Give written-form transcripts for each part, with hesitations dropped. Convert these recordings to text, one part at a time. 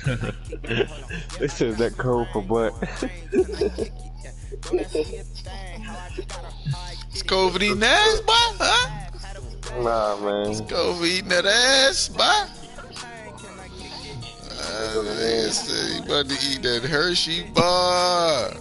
This is that code for butt. Let's go over eating ass, boy, huh? Nah, man. Let's go over eating that ass, boy. He about to eat that Hershey bar.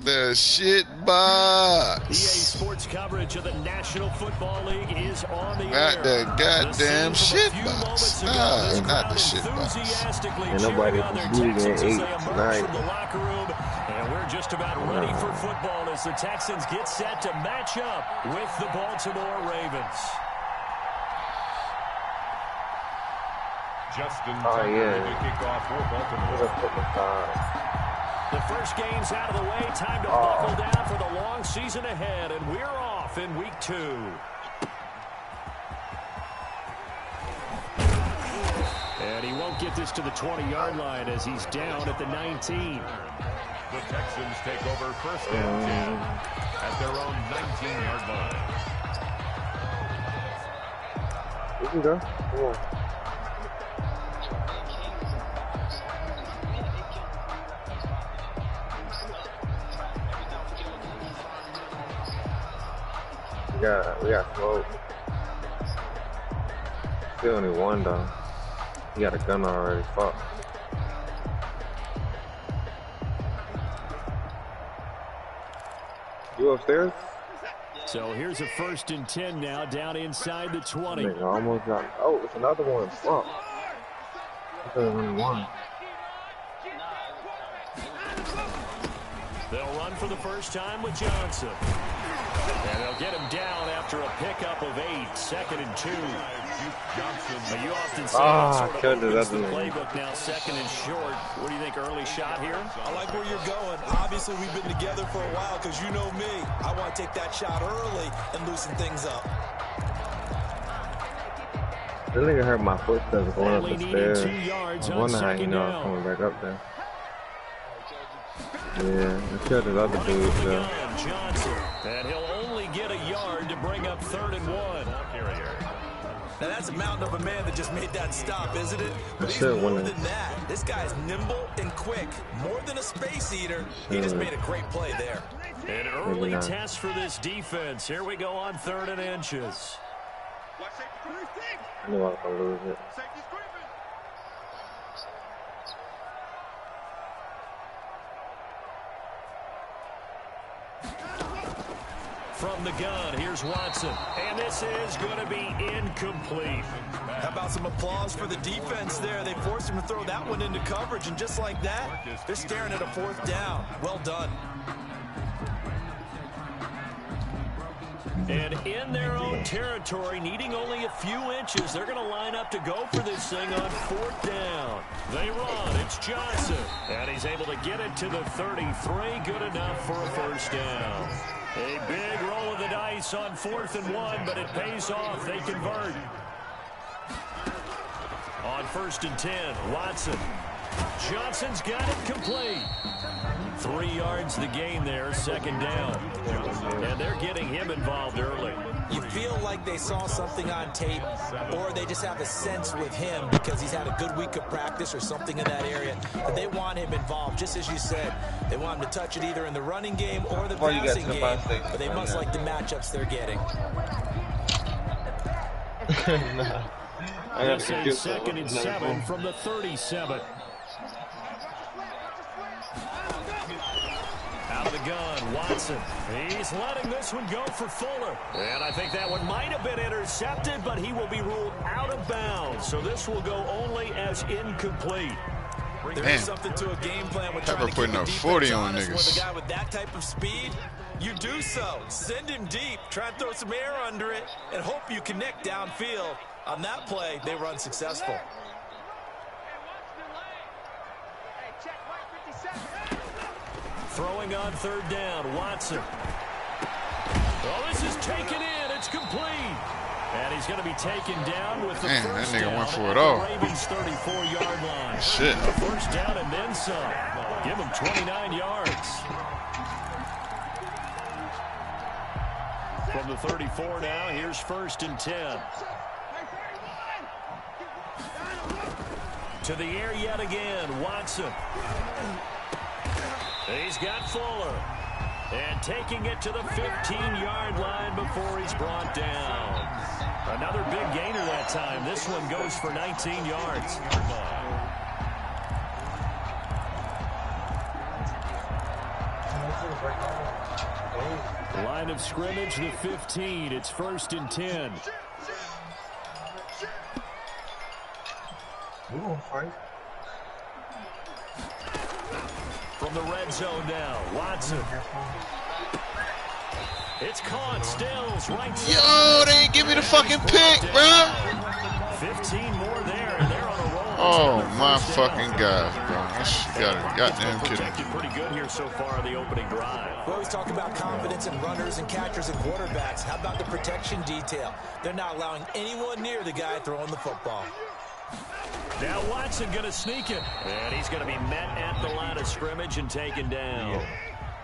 The shit box. EA Sports coverage of the National Football League is on the Not air. the goddamn shit box. Nah, not the shit box. And nobody competing at 8 tonight. And we're just about ready for football as the Texans get set to match up with the Baltimore Ravens. Justin Oh, yeah. to kick off for Baltimore. The first game's out of the way. Time to buckle down for the long season ahead. And we're off in week 2. And he won't get this to the 20-yard line as he's down at the 19. The Texans take over first and 10 at their own 19-yard line. You can go. Come on. We got smoke. Still only one though. He got a gun already. Fuck. You upstairs? So here's a 1st and 10 now, down inside the 20. Nigga almost got. Oh, it's another one. Fuck. It's only one. They'll run for the first time with Johnson. And they'll get him down after a pickup of 8, 2nd and 2. But you often see that sort of opens the playbook now, 2nd and short. What do you think, early shot here? I like where you're going. Obviously, we've been together for a while because you know me. I want to take that shot early and loosen things up. This nigga heard my footsteps going up the stairs. 2 yards I on wonder how he 2nd know I was down. coming back up there. Yeah, I killed his other dude, though. Johnson, and he'll only get a yard to bring up 3rd and 1. Now that's a mountain of a man that just made that stop, isn't it? But he's Sure, more winning. than that. This guy's nimble and quick. More than a space eater. He just made a great play there. An early not. test for this defense. Here we go on 3rd and inches. I knew I was going to lose it. From the gun, here's Watson. And this is going to be incomplete. How about some applause for the defense there? They forced him to throw that one into coverage, and just like that, they're staring at a 4th down. Well done. And in their own territory, needing only a few inches, they're going to line up to go for this thing on 4th down. They run. It's Johnson. And he's able to get it to the 33. Good enough for a 1st down. A big roll of the dice on 4th and 1, but it pays off. They convert. On 1st and 10, Watson. Johnson's got it complete. 3 yards the gain there, 2nd down. And they're getting him involved early. You feel like they saw something on tape, or they just have a sense with him because he's had a good week of practice or something in that area that they want him involved. Just as you said, they want him to touch it either in the running game or the passing game, but they must like the matchups they're getting. This is 2nd and 7 from the 37. Out of the gun, Watson. He's letting this one go for Fuller. And I think that one might have been intercepted, but he will be ruled out of bounds. So this will go only as incomplete. There is something to a game plan with trying to putting keep up the 40 defense on honest niggas. with a guy with that type of speed. You do so. Send him deep. Try and throw some air under it and hope you connect downfield. On that play, they run successful. Throwing on 3rd down, Watson. Oh, this is taken in. It's complete. And he's going to be taken down with the first that nigga down went for at it all. the Ravens' 34-yard line. Shit. First down and then some. Give him 29 yards. From the 34 now, here's 1st and 10. To the air yet again, Watson. He's got Fuller. And taking it to the 15-yard line before he's brought down. Another big gainer that time. This one goes for 19 yards. Line of scrimmage, the 15. It's 1st and 10. We gonna fight. From the red zone now, Watson. It's caught, Stills, right side. Yo, they ain't give me the fucking pick, bro. 15 more there, and they're on a roll. Oh, my fucking gosh, bro. This goddamn Protected kidding. pretty good here so far in the opening drive. We always talk about confidence in runners and catchers and quarterbacks. How about the protection detail? They're not allowing anyone near the guy throwing the football. Now Watson going to sneak it. And he's going to be met at the line of scrimmage and taken down.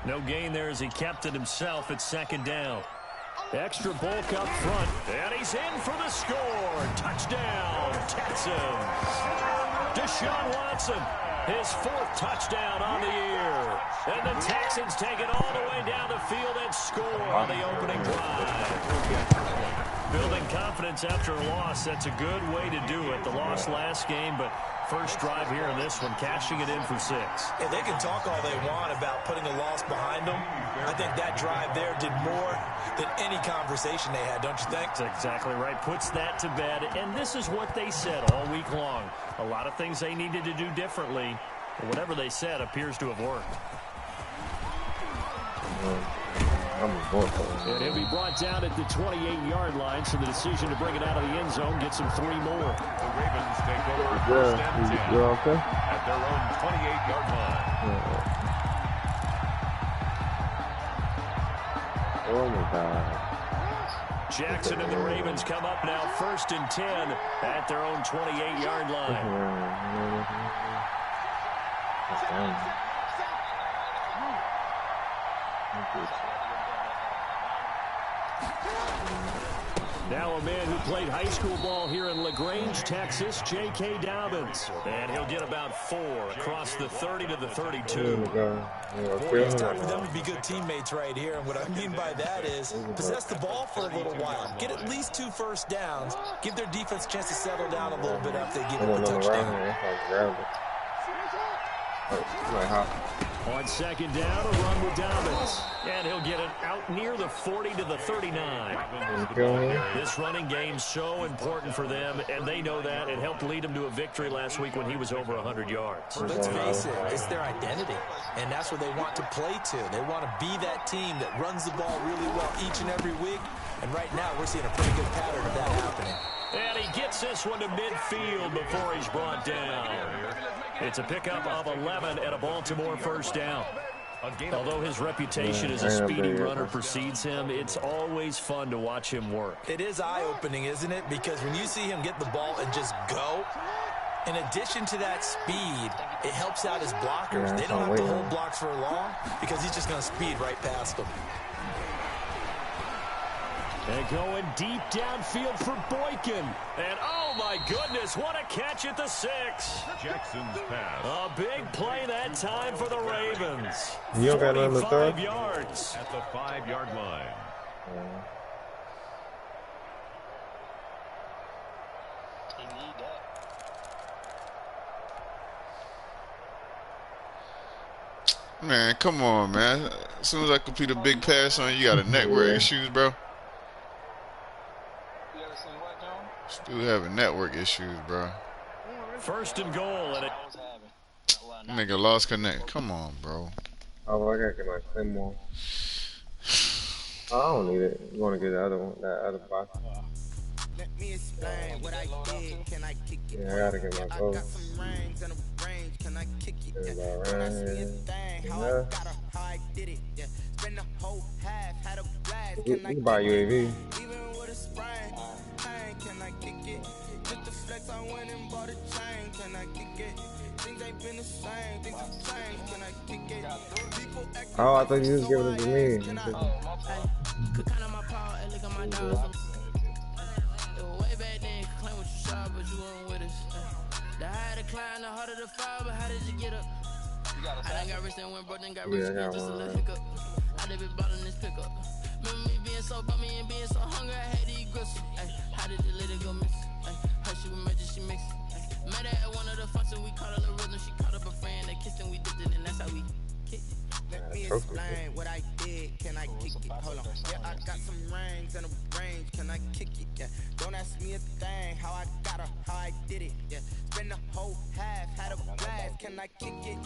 No gain there as he kept it himself at 2nd down. Extra bulk up front. And he's in for the score. Touchdown, Texans. Deshaun Watson, his 4th touchdown on the year. And the Texans take it all the way down the field and score on the opening drive. Building confidence after a loss, that's a good way to do it. The loss last game, but first drive here in this one, cashing it in for 6. Yeah, they can talk all they want about putting a loss behind them. I think that drive there did more than any conversation they had, don't you think? That's exactly right. Puts that to bed, and this is what they said all week long. A lot of things they needed to do differently, but whatever they said appears to have worked. I'm And he'll be brought down at the 28-yard line, so the decision to bring it out of the end zone gets him 3 more. The Ravens take over 1st and 10 okay? at their own 28-yard line. Oh, my God. Jackson and the Ravens come up now 1st and 10 at their own 28-yard line. Now a man who played high school ball here in LaGrange, Texas, J.K. Dobbins. And he'll get about 4 across the 30 to the 32. Boy, it's time for them to be good teammates right here. And what I mean by that is possess the ball for a little while. Get at least 2 first downs. Give their defense a chance to settle down a little bit after they give them a touchdown. On 2nd down, a run with Dobbins. And he'll get it out near the 40 to the 39. This running game's so important for them, and they know that. It helped lead them to a victory last week when he was over 100 yards. Let's face it, it's their identity, and that's what they want to play to. They want to be that team that runs the ball really well each and every week, and right now we're seeing a pretty good pattern of that happening. And he gets this one to midfield before he's brought down. It's a pickup of 11 and a Baltimore first down. Although his reputation as a speedy runner precedes him, it's always fun to watch him work. It is eye-opening, isn't it? Because when you see him get the ball and just go, in addition to that speed, it helps out his blockers. They don't have to hold blocks for long because he's just going to speed right past them. And going deep downfield for Boykin. And oh my goodness, what a catch at the 6. Jackson's pass. A big play that time for the Ravens. You don't got nothing to throw? 45 yards. At the 5-yard line. Man, come on, man. As soon as I complete a big pass on you, got a network issues, bro. Still having network issues, bro. 1st and goal. And Nigga lost connect. Come on, bro. Oh, I gotta get my slim one. Oh, I don't need it. You wanna get the other one, that other box? Let me explain what I did. Can I kick it? Yeah, I gotta get my gold. I got some rings and a range. Can I kick it? Yeah, When I see a thing, how I got her, how I did it. Yeah, spend the whole half, had a blast. You can buy UAV. Even with a sprain, can I kick it? Just the flex, I went and bought a chain. Can I kick it? Things ain't been the same. Things have changed. Can I kick it? People act Oh, I thought you was giving it to me. Cook kind of my power, and look at my dogs. Way back then, claim what you saw, but you weren't with us. The higher the climb, the harder the fall, but how did you get up? I done got rich and went broke, then got rich again, just a little hiccup. I done been ballin' this pickup. Remember me being so bummy and being so hungry, I had to eat gristle. Ay, how did the lady go miss? Her she was magic, she mixed. Met her at one of the functions, we caught her the rhythm. She caught up a friend, they kissed and we dipped it, and that's how we kicked it. Let me explain what I did, can I kick it? Hold on, yeah, I got some rings and a range, can I kick it? Yeah, don't ask me a thing, how I got her, how I did it. Yeah, spend the whole half, had a blast, can I kick it?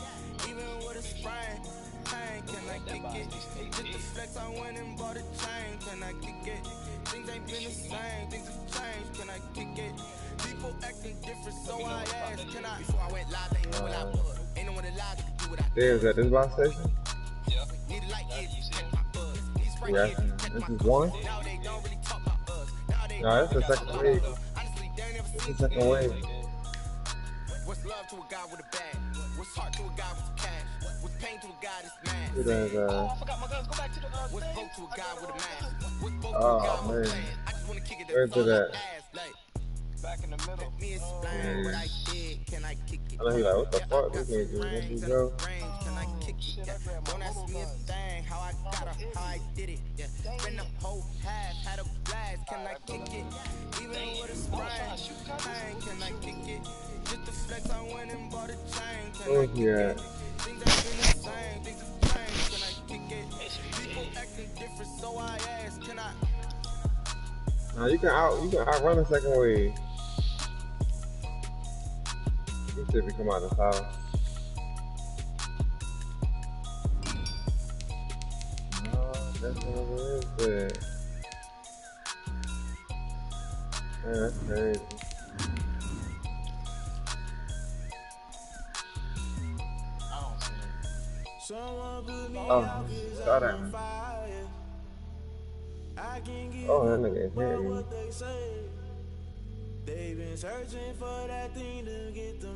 Even with a sprain, pain, can I kick it? Just the flex, I went and bought a chain, can I kick it? Things ain't been the same, things have changed, can I kick it? People acting different, so I asked, can I? Before I went live, they knew what I was. Ain't no one alive that could do what I did. Is that this box station? Yeah. Need a light, check my buzz. These right Yeah, here, check this my is one. Now they don't really talk about us. Now they No, that's the second wave. honestly, they never This seen is the second wave. What's love to a guy with a bag? What's heart to a guy with cash? What's pain to a guy that's mad? It is, I forgot my guns. Go back to the what's vote to a guy with a mask? What's vote to a oh, guy with a man. plan? I just wanna kick it Where's it at? ass, like back in the middle. Let me explain what I did. Can I kick it? I know he like, what the fuck? This nigga, let me go. Can I kick it? Yeah. Don't ask me a thing. How I got her, how I did it. Yeah. Spend the whole half, had a blast. Can I kick it? Even with a sprain, can I kick it? Just the flex, I went and bought a chain. Can I kick it? Things ain't been the same, things have changed. Can I kick it? People acting different, so I asked, can I? Now you can outrun the second wave. You see if we come out of the house. No, that's what it is. Man, that's crazy. Oh, start at me. Oh, that nigga is hitting me.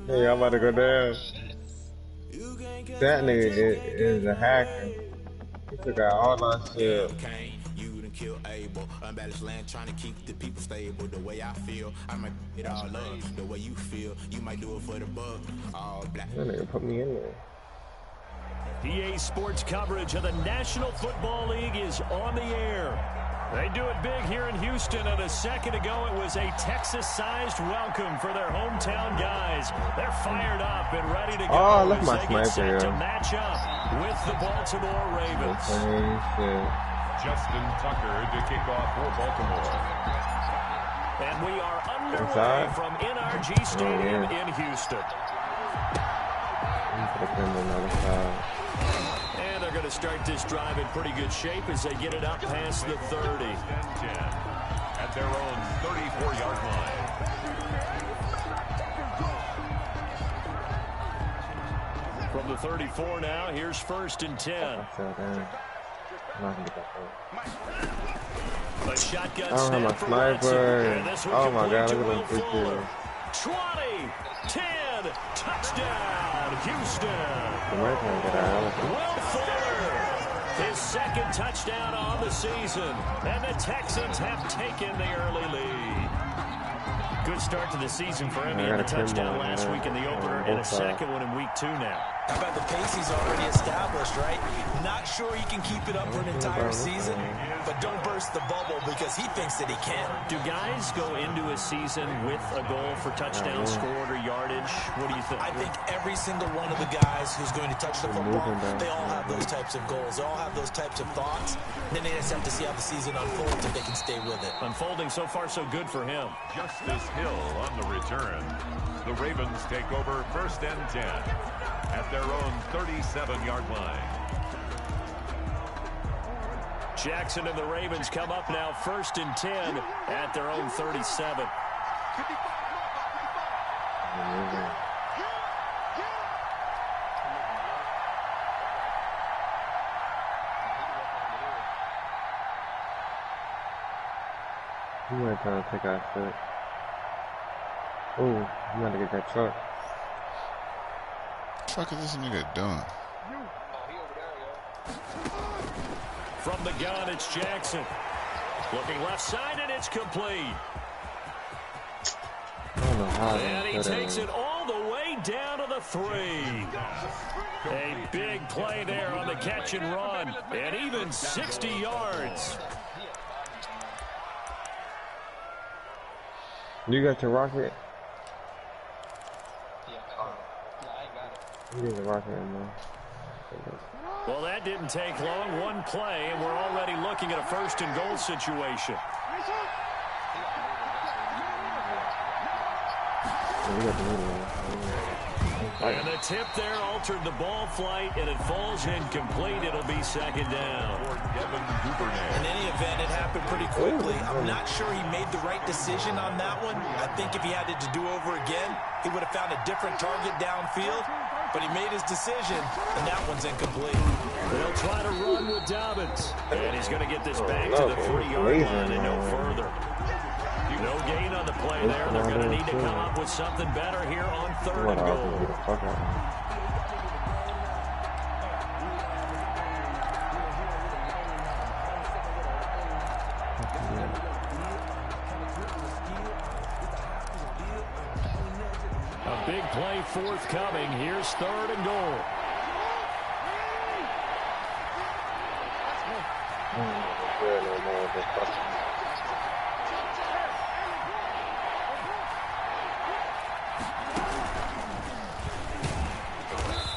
Hey, I'm about to go down. That nigga is a hacker. He took out all my shit. You done kill Abel. Unbalanced land trying to keep the people stable. The way I feel, I might it all up. The way you feel, you might do it for the buck. All black. That nigga put me in there. EA Sports coverage of the National Football League is on the air. They do it big here in Houston, and a second ago it was a Texas-sized welcome for their hometown guys. They're fired up and ready to go oh, look as my they get set sniper, to match up with the Baltimore Ravens. Justin Tucker to kick off for Baltimore. And we are underway from NRG Stadium in Houston. And they're going to start this drive in pretty good shape as they get it up past the 30. At their own 34-yard line. From the 34 now, here's 1st and 10. A shotgun snap for Watson. Oh my God, look at them 20, 10, touchdown, Houston. Will Fuller, his second touchdown on the season, and the Texans have taken the early lead. Good start to the season for him. He had a touchdown last week in the opener and a second one in week 2 now. How about the pace he's already established, right? Not sure he can keep it up for an entire season, but don't burst the bubble because he thinks that he can. Do guys go into a season with a goal for touchdowns scored or yardage? What do you think? I think every single one of the guys who's going to touch the football, they all have those types of goals. They all have those types of thoughts. Then they just have to see how the season unfolds if they can stay with it. Unfolding so far so good for him. Justice Hill on the return. The Ravens take over 1st and 10 at their own 37-yard line. Jackson and the Ravens come up now 1st and 10 at their own 37. He might try to take our foot. Oh, I'm gonna get that truck. What the fuck is this nigga doing? From the gun, it's Jackson. Looking left side, and it's complete. I don't know how And he takes it all the down to the 3. A big play there on the catch and run, and even 60 yards. You got your rocket? You got the rocket in there. Well, that didn't take long. One play, and we're already looking at a 1st and goal situation. And the tip there altered the ball flight, and it falls incomplete. It'll be 2nd down. In any event, it happened pretty quickly. I'm not sure he made the right decision on that one. I think if he had it to do over again, he would have found a different target downfield. But he made his decision, and that one's incomplete. They'll try to run with Dobbins. And he's going to get this back to the 40-yard line and no further. No gain on the play there. They're going to need to come up with something better here on 3rd and goal. A big play forthcoming. Here's 3rd and goal.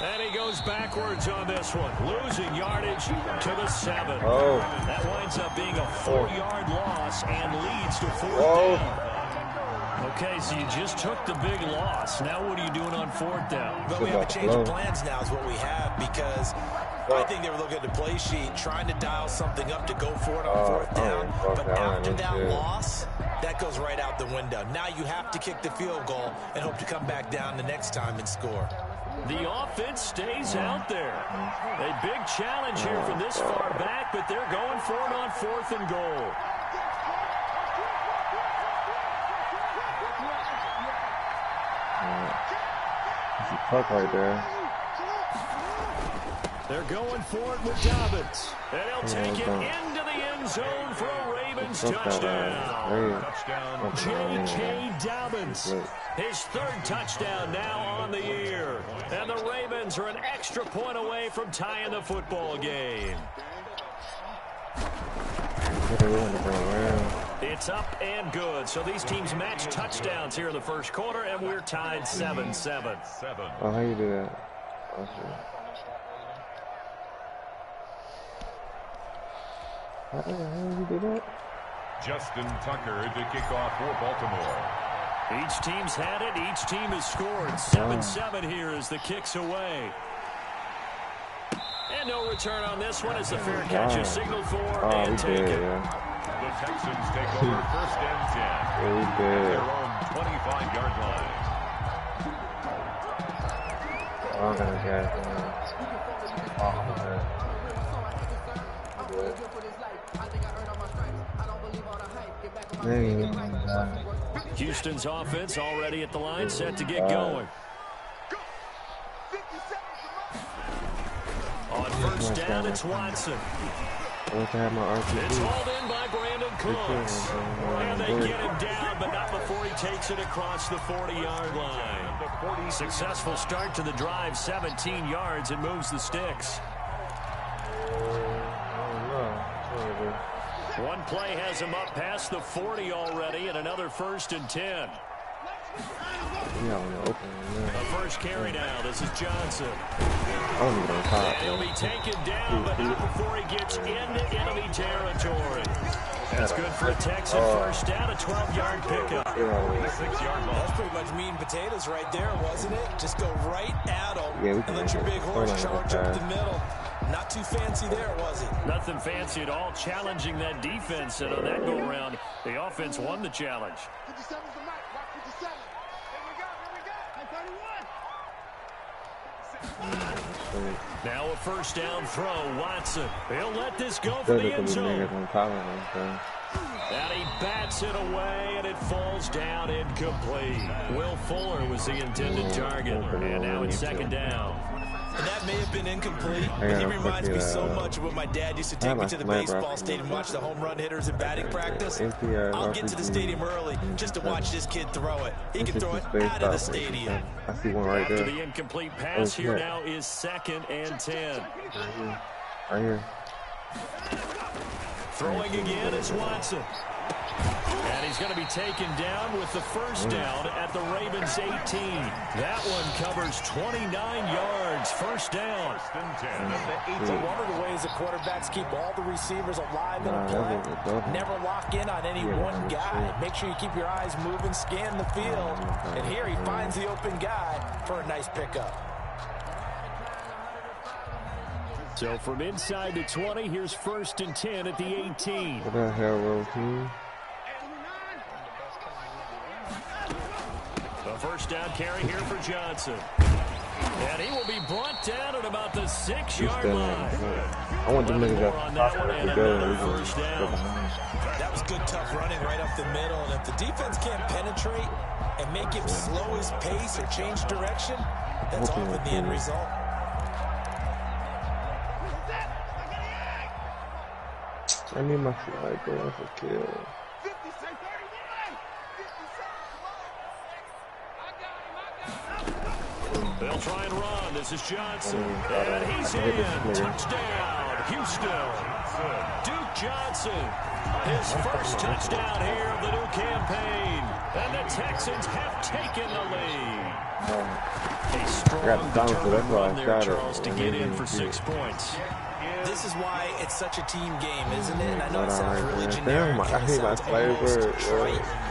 And he goes backwards on this one, losing yardage to the 7. Oh. That winds up being a 4-yard loss and leads to 4th down. Okay, so you just took the big loss. Now what are you doing on 4th down? But we have a change of plans now is what we have, because I think they were looking at the play sheet, trying to dial something up to go for it on 4th down. But after that loss, that goes right out the window. Now you have to kick the field goal and hope to come back down the next time and score. The offense stays out there. A big challenge here from this far back, but they're going for it on 4th and goal. Puck right there. They're going for it with Dobbins. And he'll take it into the end zone for a Ravens touchdown. J.K. Dobbins. His 3rd touchdown now on the year. And the Ravens are an extra point away from tying the football game. It's up and good. So these teams match touchdowns here in the 1st quarter, and we're tied 7-7. Oh, how you do that? How the hell you do that? Justin Tucker to kick off for Baltimore. Each team's had it. Each team has scored. 7-7 here as the kick's away. And no return on this one as the fair catch is signaled for and taken. The Texans take over 1st and 10. Their own 25-yard line. Oh, Houston's offense already at the line, set to get going. On 1st down, it's Watson. It's hauled in by Brandon Cooks. And they get him down, but not before he takes it across the 40-yard line. Successful start to the drive, 17 yards, and moves the sticks. One play has him up past the 40 already, and another 1st and 10. A 1st carry now. This is Johnson. He'll be taken down, but not before he gets into enemy territory. That's good for a Texan 1st down, a 12-yard pickup. That's pretty much meat and potatoes right there, wasn't it? Just go right at him and let your big horse charge up the middle. Not too fancy there, was it? Nothing fancy at all. Challenging that defense, and on that go-around, the offense won the challenge. Now a 1st down throw, Watson. He'll let this go for the end zone. And he bats it away, and it falls down incomplete. Will Fuller was the intended target, and now it's second down. And that may have been incomplete, but he reminds me so much of when my dad used to take me to the baseball stadium and watch the home run hitters in batting practice. I'll get to the stadium early just to watch this kid throw it. He can throw it out of the stadium. I see one right there. After the incomplete pass, here now is 2nd and 10. Right here. Throwing again is Watson. And he's going to be taken down with the first down at the Ravens 18. That one covers 29 yards. First down. So one of the ways the quarterbacks keep all the receivers alive in a play, never lock in on any one guy. Make sure you keep your eyes moving, scan the field. And here he finds the open guy for a nice pickup. So from inside the 20, here's 1st and 10 at the 18. What the hell, Rose? The first down carry here for Johnson. And he will be brought down at about the 6-yard line. I want them niggas on that one and another first down. That was good, tough running right up the middle. And if the defense can't penetrate and make him slow his pace or change direction, that's often the end result. I need my flag going for kill. They'll try and run. This is Johnson. And he's in. Touchdown, Houston. Duke Johnson. His first touchdown here of the new campaign. And the Texans have taken the lead. A strong, determined run there, Charles, to get in for 6 points. This is why it's such a team game, isn't it? And I know it sounds really generic. I hate my flavor.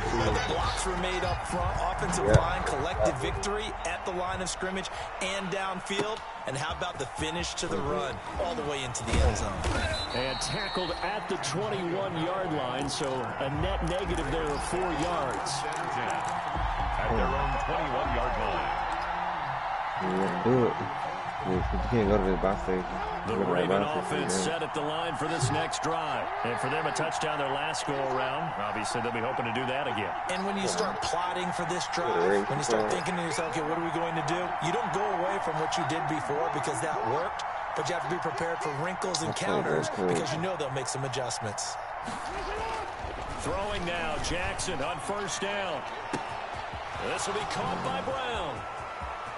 But the blocks were made up front. Offensive line collected victory at the line of scrimmage and downfield. And how about the finish to the run all the way into the end zone? And tackled at the 21-yard line, so a net negative there of 4 yards. At their own 21-yard line. Yeah, do it. You can't go to the bus station. The Raven offense set at the line for this next drive. And for them, a touchdown their last go-around. Obviously, they'll be hoping to do that again. And when you start plotting for this drive, when you start thinking to yourself, okay, what are we going to do? You don't go away from what you did before because that worked, but you have to be prepared for wrinkles and counters because you know they'll make some adjustments. Throwing now, Jackson on first down. This will be caught by Brown.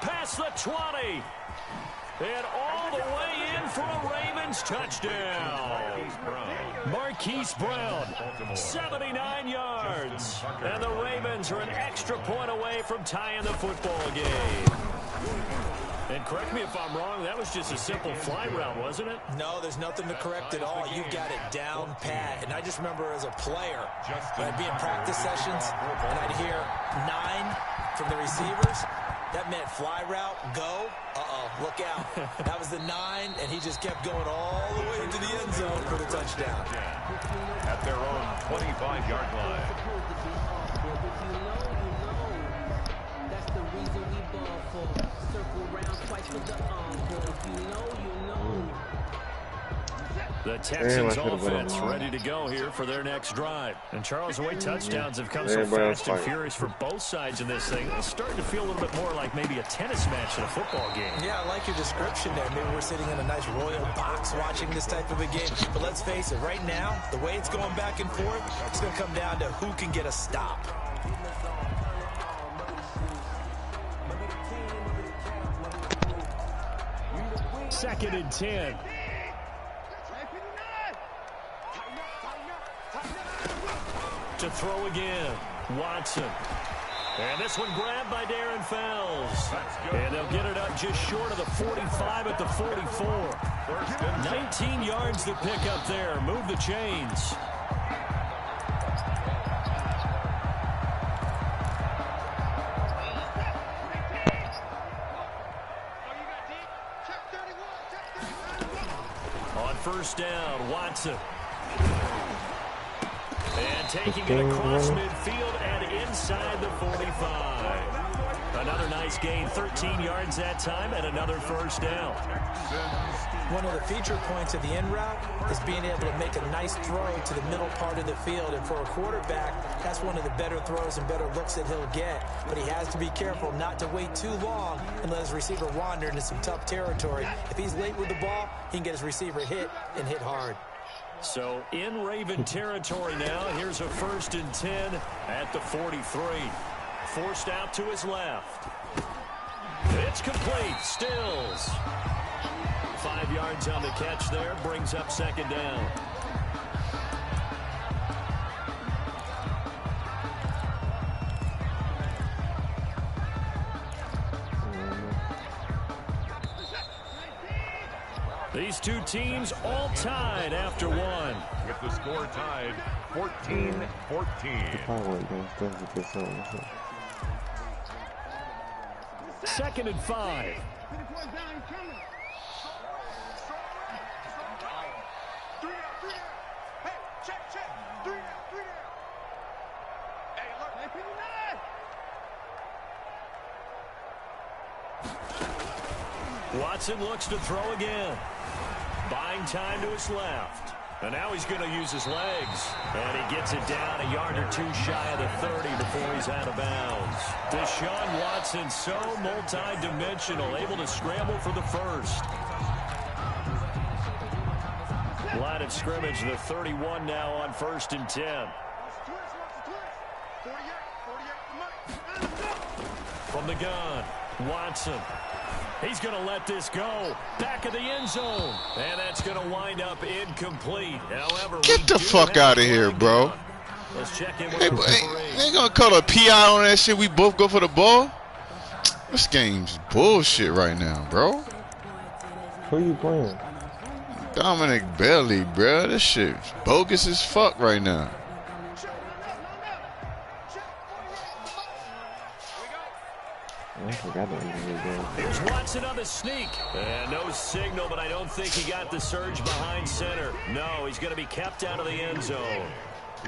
Past the 20. And all the way in for a Ravens touchdown. Marquise Brown, 79 yards. And the Ravens are an extra point away from tying the football game. And correct me if I'm wrong, that was just a simple fly route, wasn't it? No, there's nothing to correct at all. You've got it down pat. And I just remember as a player, I'd be in practice sessions, and I'd hear 9 from the receivers. That meant fly route, go. Look out. That was the 9, and he just kept going all the way into the end zone for the touchdown. At their own 25-yard line. That's the reason we ball for. Circle round twice for the encore. If you know, you know. The Texans offense ready to go here for their next drive. And Charles, the way touchdowns have come so fast and furious for both sides in this thing, it's starting to feel a little bit more like maybe a tennis match than a football game. Yeah, I like your description there. Maybe we're sitting in a nice royal box watching this type of a game. But let's face it, right now, the way it's going back and forth, it's going to come down to who can get a stop. Second and 10. To throw again, Watson. And this one grabbed by Darren Fells. And they'll get it up just short of the 45 at the 44. 19 yards to pick up there. Move the chains. On first down, Watson. And taking it across midfield and inside the 45. Another nice Nice gain, 13 yards that time, and another first down. One of the feature points of the in route is being able to make a nice throw to the middle part of the field. And for a quarterback, that's one of the better throws and better looks that he'll get. But he has to be careful not to wait too long and let his receiver wander into some tough territory. If he's late with the ball, he can get his receiver hit and hit hard. So in Raven territory now, here's a 1st and 10 at the 43. Forced out to his left. It's complete. Stills. 5 yards on the catch there. Brings up 2nd down. These two teams all tied after one. With the score tied 14-14. 2nd and 5. Watson looks to throw again. Buying time to his left. And now he's going to use his legs. And he gets it down a yard or two shy of the 30 before he's out of bounds. Deshaun Watson so multi-dimensional, able to scramble for the first. Line of scrimmage, the 31 now on 1st and 10. From the gun, Watson. He's going to let this go. Back of the end zone. And that's going to wind up incomplete. However, Get the fuck out of here, bro. Let's check in with Hey, the referee. they ain't gonna call a PI on that shit. We both go for the ball. This game's bullshit right now, bro. Who you playing? Dominic Bailey, bro. This shit's bogus as fuck right now. I forgot that he was there. Here's Watson on the sneak. And no signal, but I don't think he got the surge behind center. No, he's going to be kept out of the end zone.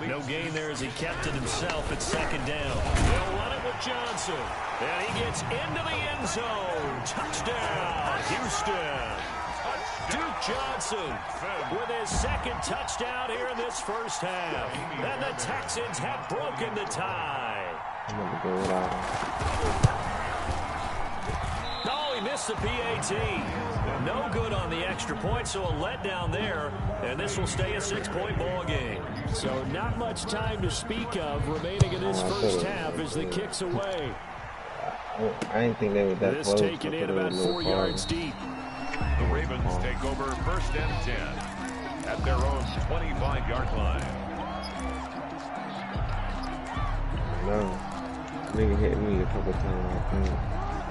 No gain there as he kept it himself at 2nd down. They'll run it with Johnson. And he gets into the end zone. Touchdown, Houston. Duke Johnson with his 2nd touchdown here in this first half. And the Texans have broken the tie. I'm going to go without him. Oh, he missed the PAT. No good on the extra point, so a letdown there. And this will stay a 6-point ball game. So not much time to speak of remaining in this first half as the kick's away. I didn't think they were that This close. taken in about 4 yards deep. The Ravens take over 1st and 10 at their own 25-yard line. No. Nigga hit me a couple times, I think.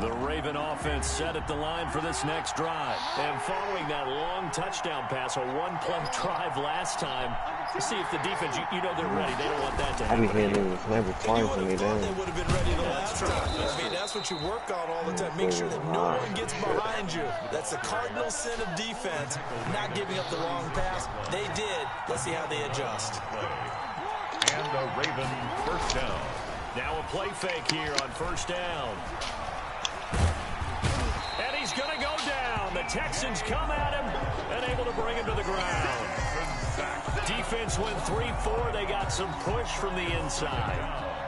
The Raven offense set at the line for this next drive. And following that long touchdown pass, a one-play drive last time, to see if the defense, you know they're ready. They don't want that to I be happen. hitting them with sniper twice when they down. They would have been ready the last time. I mean, that's what you work on all the time. Make sure that no one gets behind you. That's the cardinal sin of defense, not giving up the long pass. They did. Let's see how they adjust. And the Raven 1st down. Now a play fake here on 1st down. And he's going to go down. The Texans come at him and able to bring him to the ground. Defense went 3-4. They got some push from the inside.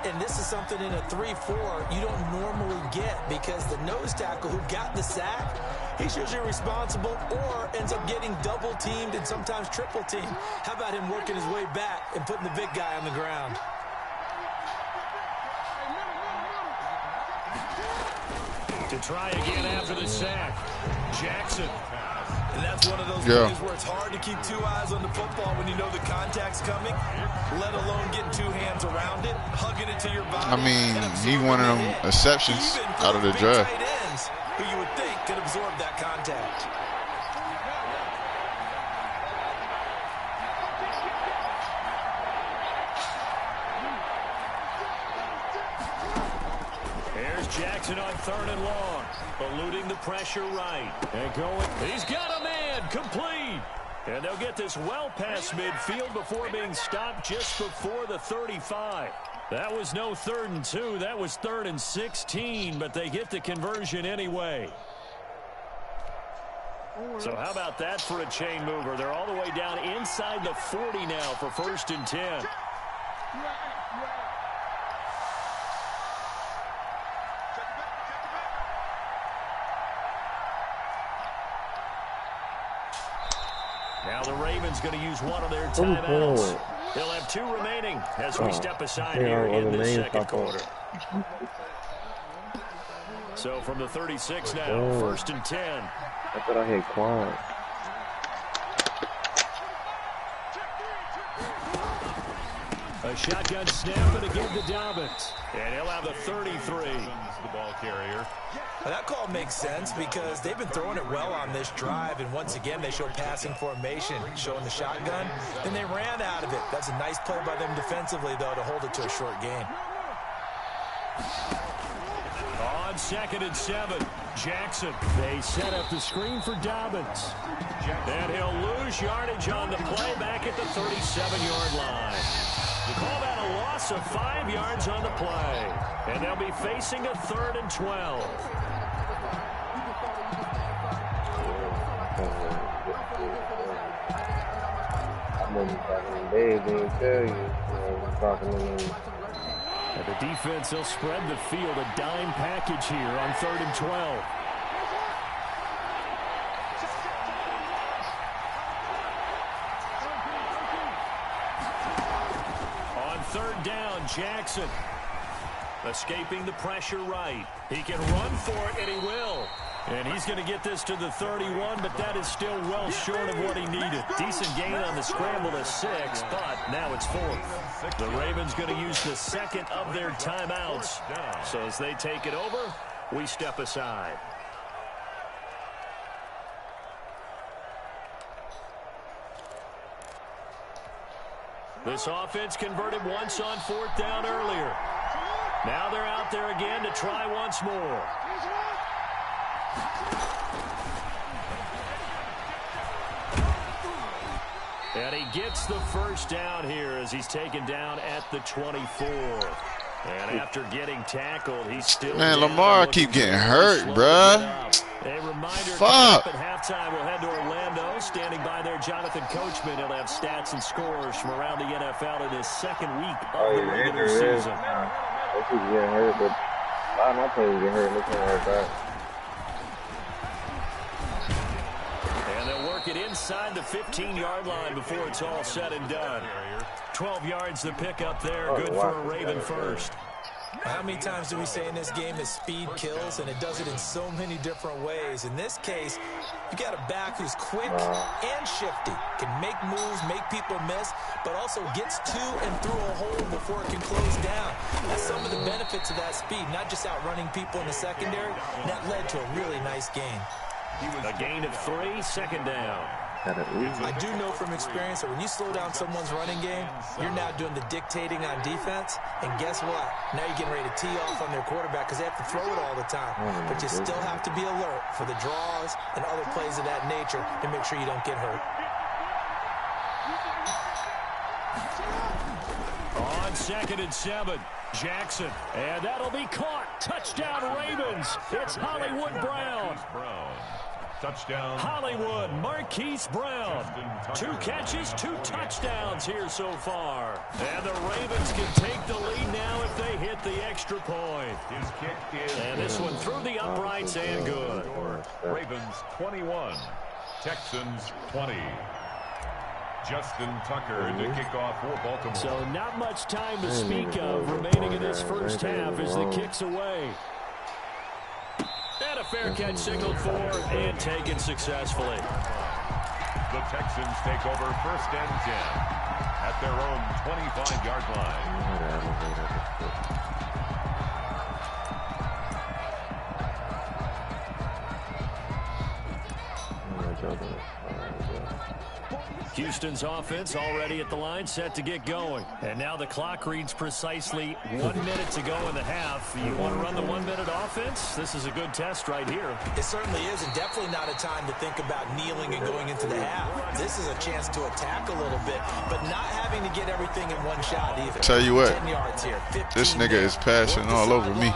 And this is something in a 3-4 you don't normally get because the nose tackle who got the sack, he's usually responsible or ends up getting double teamed and sometimes triple teamed. How about him working his way back and putting the big guy on the ground? To try again after the sack. Jackson. And that's one of those plays where it's hard to keep two eyes on the football when you know the contact's coming, let alone getting two hands around it, hugging it to your body. I mean, he one of them exceptions out of the draft. Tight ends who you would think could absorb that contact. Jackson on 3rd and long. Eluding the pressure right. And going. He's got a man. Complete. And they'll get this well past midfield before being stopped just before the 35. That was no 3rd and 2. That was 3rd and 16, but they get the conversion anyway. So how about that for a chain mover? They're all the way down inside the 40 now for 1st and 10. Now the Ravens going to use one of their timeouts. They'll have 2 remaining as we step aside here in the second quarter. So from the 36 now, 1st and 10. I thought I hit Quan. A shotgun snap and again to Dobbins. And he'll have the 33. The ball carrier. Well, that call makes sense because they've been throwing it well on this drive, and once again they show passing formation, showing the shotgun. Then they ran out of it. That's a nice play by them defensively, though, to hold it to a short gain. On 2nd and 7, Jackson. They set up the screen for Dobbins. And he'll lose yardage on the play back at the 37-yard line. They call that a loss of 5 yards on the play. And they'll be facing a 3rd and 12. And the defense will spread the field, a dime package here on 3rd and 12. On 3rd down, Jackson. Escaping the pressure right. He can run for it, and he will. And he's going to get this to the 31, but that is still well short of what he needed. Decent gain on the scramble to 6, but now it's 4th. The Ravens going to use the 2nd of their timeouts. So as they take it over, we step aside. This offense converted once on 4th down earlier. Now they're out there again to try once more. And he gets the 1st down here as he's taken down at the 24. And after getting tackled, he's still Man, Lamar keep getting hurt, bruh. A reminder, Fuck. at halftime, we'll head to Orlando. Standing by there, Jonathan Coachman. He'll have stats and scores from around the NFL in his 2nd week of the regular season. They keep getting hurt, but a lot of my players get hurt. Look at that. And they'll work it inside the 15-yard line before it's all said and done. 12 yards to pick up there. Good for a Raven first. How many times do we say in this game that speed kills, and it does it in so many different ways? In this case, you got a back who's quick and shifty, can make moves, make people miss, but also gets to and through a hole before it can close down. That's some of the benefits of that speed, not just outrunning people in the secondary, and that led to a really nice gain. A gain of 3, 2nd down. I do know from experience that when you slow down someone's running game, you're now doing the dictating on defense. And guess what? Now you're getting ready to tee off on their quarterback because they have to throw it all the time. But you still have to be alert for the draws and other plays of that nature to make sure you don't get hurt. On 2nd and 7, Jackson. And that'll be caught. Touchdown Ravens. It's Hollywood Brown. Touchdown. Hollywood, Marquise Brown. 2 catches, 2 touchdowns here so far. And the Ravens can take the lead now if they hit the extra point. His kick is And this one through the uprights and good. Ravens 21, Texans 20. Justin Tucker to kick off for Baltimore. So not much time to speak of remaining in this first half as the kick's away. And a fair catch signaled for and taken successfully. The Texans take over 1st and 10 at their own 25-yard line. Houston's offense already at the line, set to get going. And now the clock reads precisely 1 minute to go in the half. You want to run the 1 minute offense? This is a good test right here. It certainly is, and definitely not a time to think about kneeling and going into the half. This is a chance to attack a little bit, but not having to get everything in one shot either. Tell you what, 10 yards here, this nigga is passing all over me.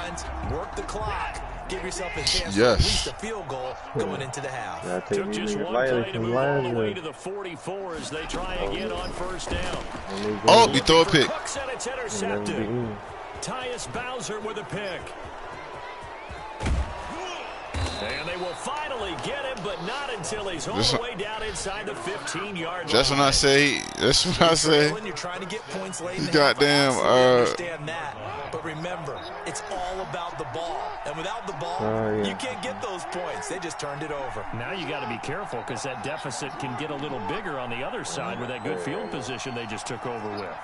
Work the clock. Give yourself a chance to Yes. at least a field goal going into the half. Yeah, I Took think just one play to move all the way to the 44 as they try again on first down. Oh, you throw a pick. Cooks and it's intercepted. Tyus Bowser with a pick. And they will finally get him, but not until he's all the way down inside the 15-yard line. That's when I say. That's when I say. You're trying to get points late in the Goddamn. half. I understand that, but remember, it's all about the ball, and without the ball, you can't get those points. They just turned it over. Now you got to be careful because that deficit can get a little bigger on the other side with that good field position they just took over with.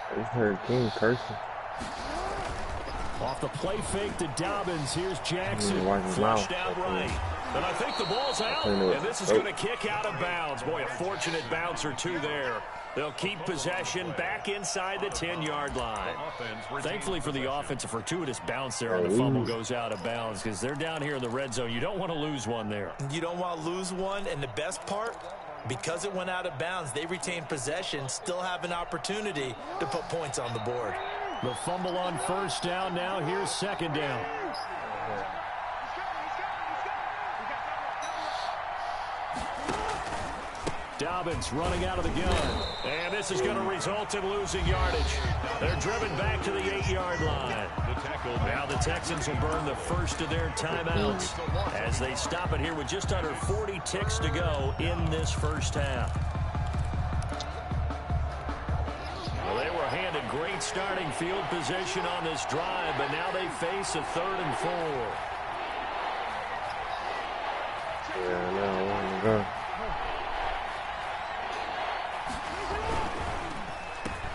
I just heard King cursing. Off the play fake to Dobbins. Here's Jackson. Flushed out right. And I think the ball's out. And this is going to kick out of bounds. Boy, a fortunate bounce or two there. They'll keep possession back inside the 10-yard line. Thankfully for the offense, a fortuitous bounce there on the fumble goes out of bounds because they're down here in the red zone. You don't want to lose one there. You don't want to lose one, and the best part, because it went out of bounds, they retained possession, still have an opportunity to put points on the board. The fumble on first down now. Here's second down. Dobbins running out of the gun. And this is going to result in losing yardage. They're driven back to the 8-yard line. Now the Texans will burn the first of their timeouts as they stop it here with just under 40 ticks to go in this first half. Well, they were handed great starting field position on this drive, but now they face a 3rd and 4. Yeah, now I want to go.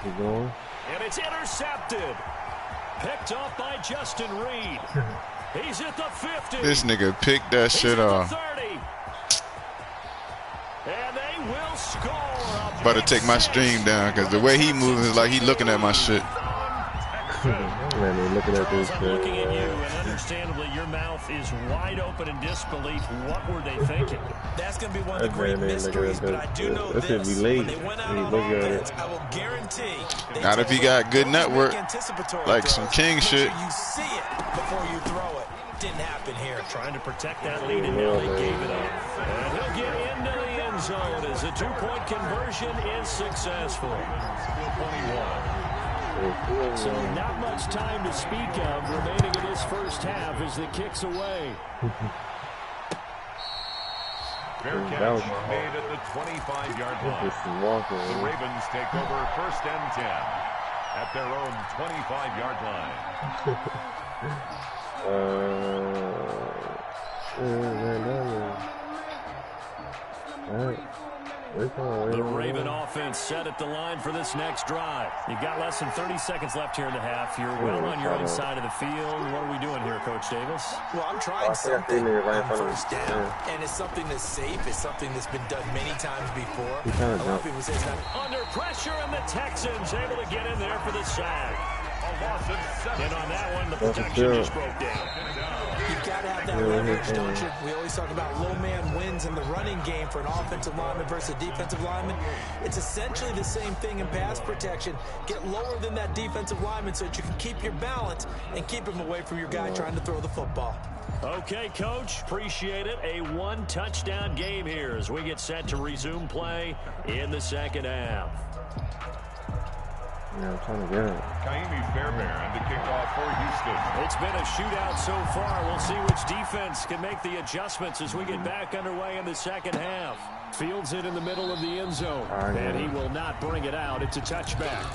Keep going. And it's intercepted. Picked off by Justin Reed. He's at the 50. This nigga picked that shit off. 30. And they will score. About to take my stream down because the way he moves is like he looking at my shit. Man, they're looking at this I'm looking at you, and understandably, your mouth is wide open in disbelief. What were they thinking? That's going to be one of the great mysteries, but I do know this. When they went out on offense, I will guarantee. Not if he got good network, like some king shit. You see it before you throw it. Didn't happen here. Trying to protect that lead, and now they gave it up. And he'll get into the end zone as a 2-point conversion is successful. 21. So not much time to speak of remaining in this first half as the kick's away. Fair catch made at the 25-yard line. The Ravens take over 1st and 10 at their own 25-yard line. The Raven offense set at the line for this next drive. You've got less than 30 seconds left here in the half. You're well on your own side of the field. What are we doing here, Coach Davis? Well, I'm trying something on first down, and it's something that's safe. It's something that's been done many times before. A lot of people say it's not. Under pressure, and the Texans able to get in there for the sack. And on that one, the protection just broke down. You've got to have that leverage, don't you? We always talk about low man wins in the running game for an offensive lineman versus a defensive lineman. It's essentially the same thing in pass protection. Get lower than that defensive lineman so that you can keep your balance and keep him away from your guy trying to throw the football. Okay, Coach, appreciate it. A 1-touchdown game here as we get set to resume play in the second half. Yeah, I'm trying to get it. Kaimi Fairbairn to kick off for Houston. It's been a shootout so far. We'll see which defense can make the adjustments as we get back underway in the second half. Fields it in the middle of the end zone, and he will not bring it out. It's a touchback.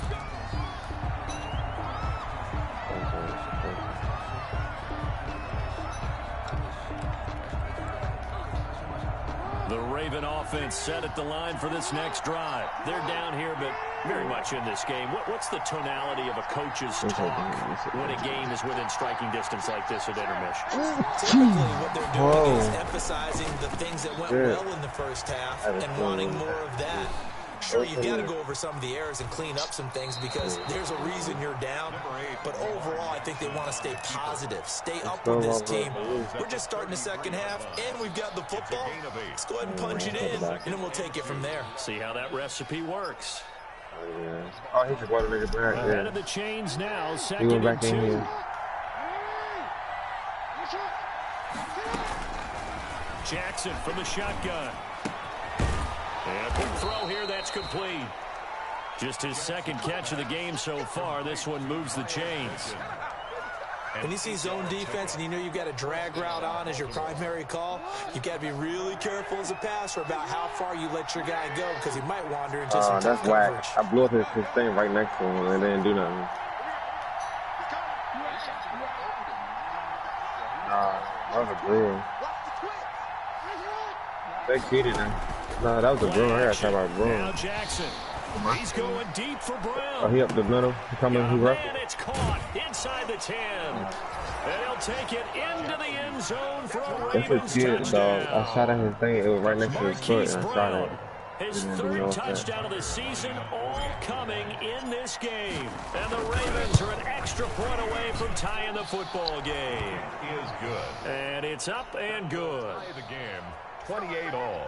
The Raven offense set at the line for this next drive. They're down here, but very much in this game. What's the tonality of a coach's talk when a game is within striking distance like this at intermission? Typically, what they're doing is emphasizing the things that went well in the first half and wanting more of that. Sure, you got to go over some of the errors and clean up some things because there's a reason you're down. But overall, I think they want to stay positive, stay up with this team. We're just starting the second half, and we've got the football. Let's go ahead and punch it in, and then we'll take it from there. See how that recipe works. Oh, he just wanted to make it back. Ahead of the chains now, He second went and back in 2. here. Jackson from the shotgun. And a quick throw here, that's complete. Just his second catch of the game so far. This one moves the chains. When you see zone defense and you know you've got a drag route on as your primary call, you've got to be really careful as a passer about how far you let your guy go because he might wander into some tough coverage. Whack. I blew up his thing right next to him and they didn't do nothing. That was a broom. They cheated him. No, that was a broom. I got to talk about broom. Now Jackson. He's going deep for Brown. Oh, he up the middle. He coming. He rough. And it's caught inside the 10. And he'll take it into the end zone for a Ravens touchdown. I shot at his thing. It was right next to his foot. And I shot it. His third touchdown of the season, all coming in this game. And the Ravens are an extra point away from tying the football game. It is good. And it's up and good. Tie the game, 28 all.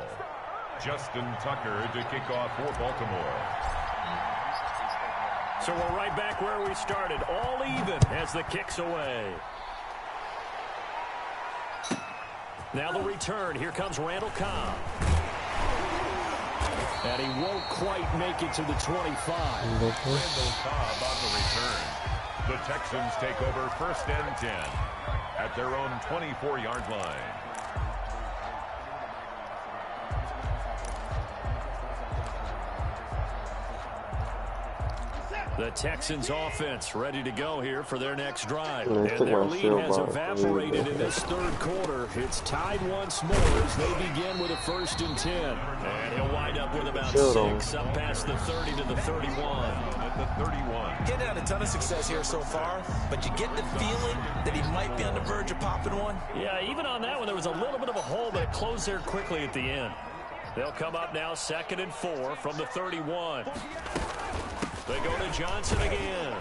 Justin Tucker to kick off for Baltimore. So we're right back where we started, all even as the kick's away. Now the return. Here comes Randall Cobb. And he won't quite make it to the 25. Randall Cobb on the return. The Texans take over first and 10 at their own 24-yard line. The Texans offense ready to go here for their next drive. And their lead has evaporated in this third quarter. It's tied once more as they begin with a 1st and 10. And he'll wind up with about 6 up past the 30 to the 31. At the 31. Getting had a ton of success here so far, but you get the feeling that he might be on the verge of popping one. Yeah, even on that one, there was a little bit of a hole, but it closed there quickly at the end. They'll come up now 2nd and 4 from the 31. They go to Johnson again.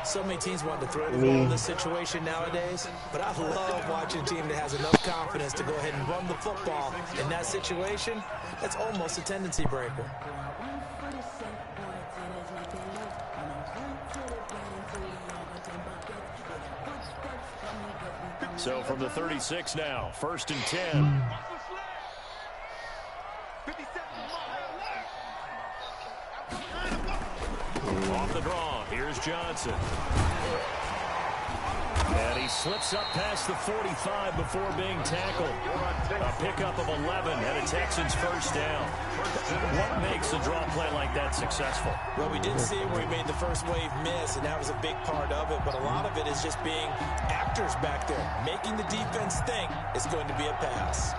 So many teams want to throw the ball in this situation nowadays, but I love watching a team that has enough confidence to go ahead and run the football. In that situation, that's almost a tendency breaker. So from the 36 now, 1st and 10. Off the draw, here's Johnson. And he slips up past the 45 before being tackled. A pickup of 11 and a Texans first down. What makes a draw play like that successful? Well, we did see where he made the first wave miss, and that was a big part of it. But a lot of it is just being actors back there, making the defense think it's going to be a pass.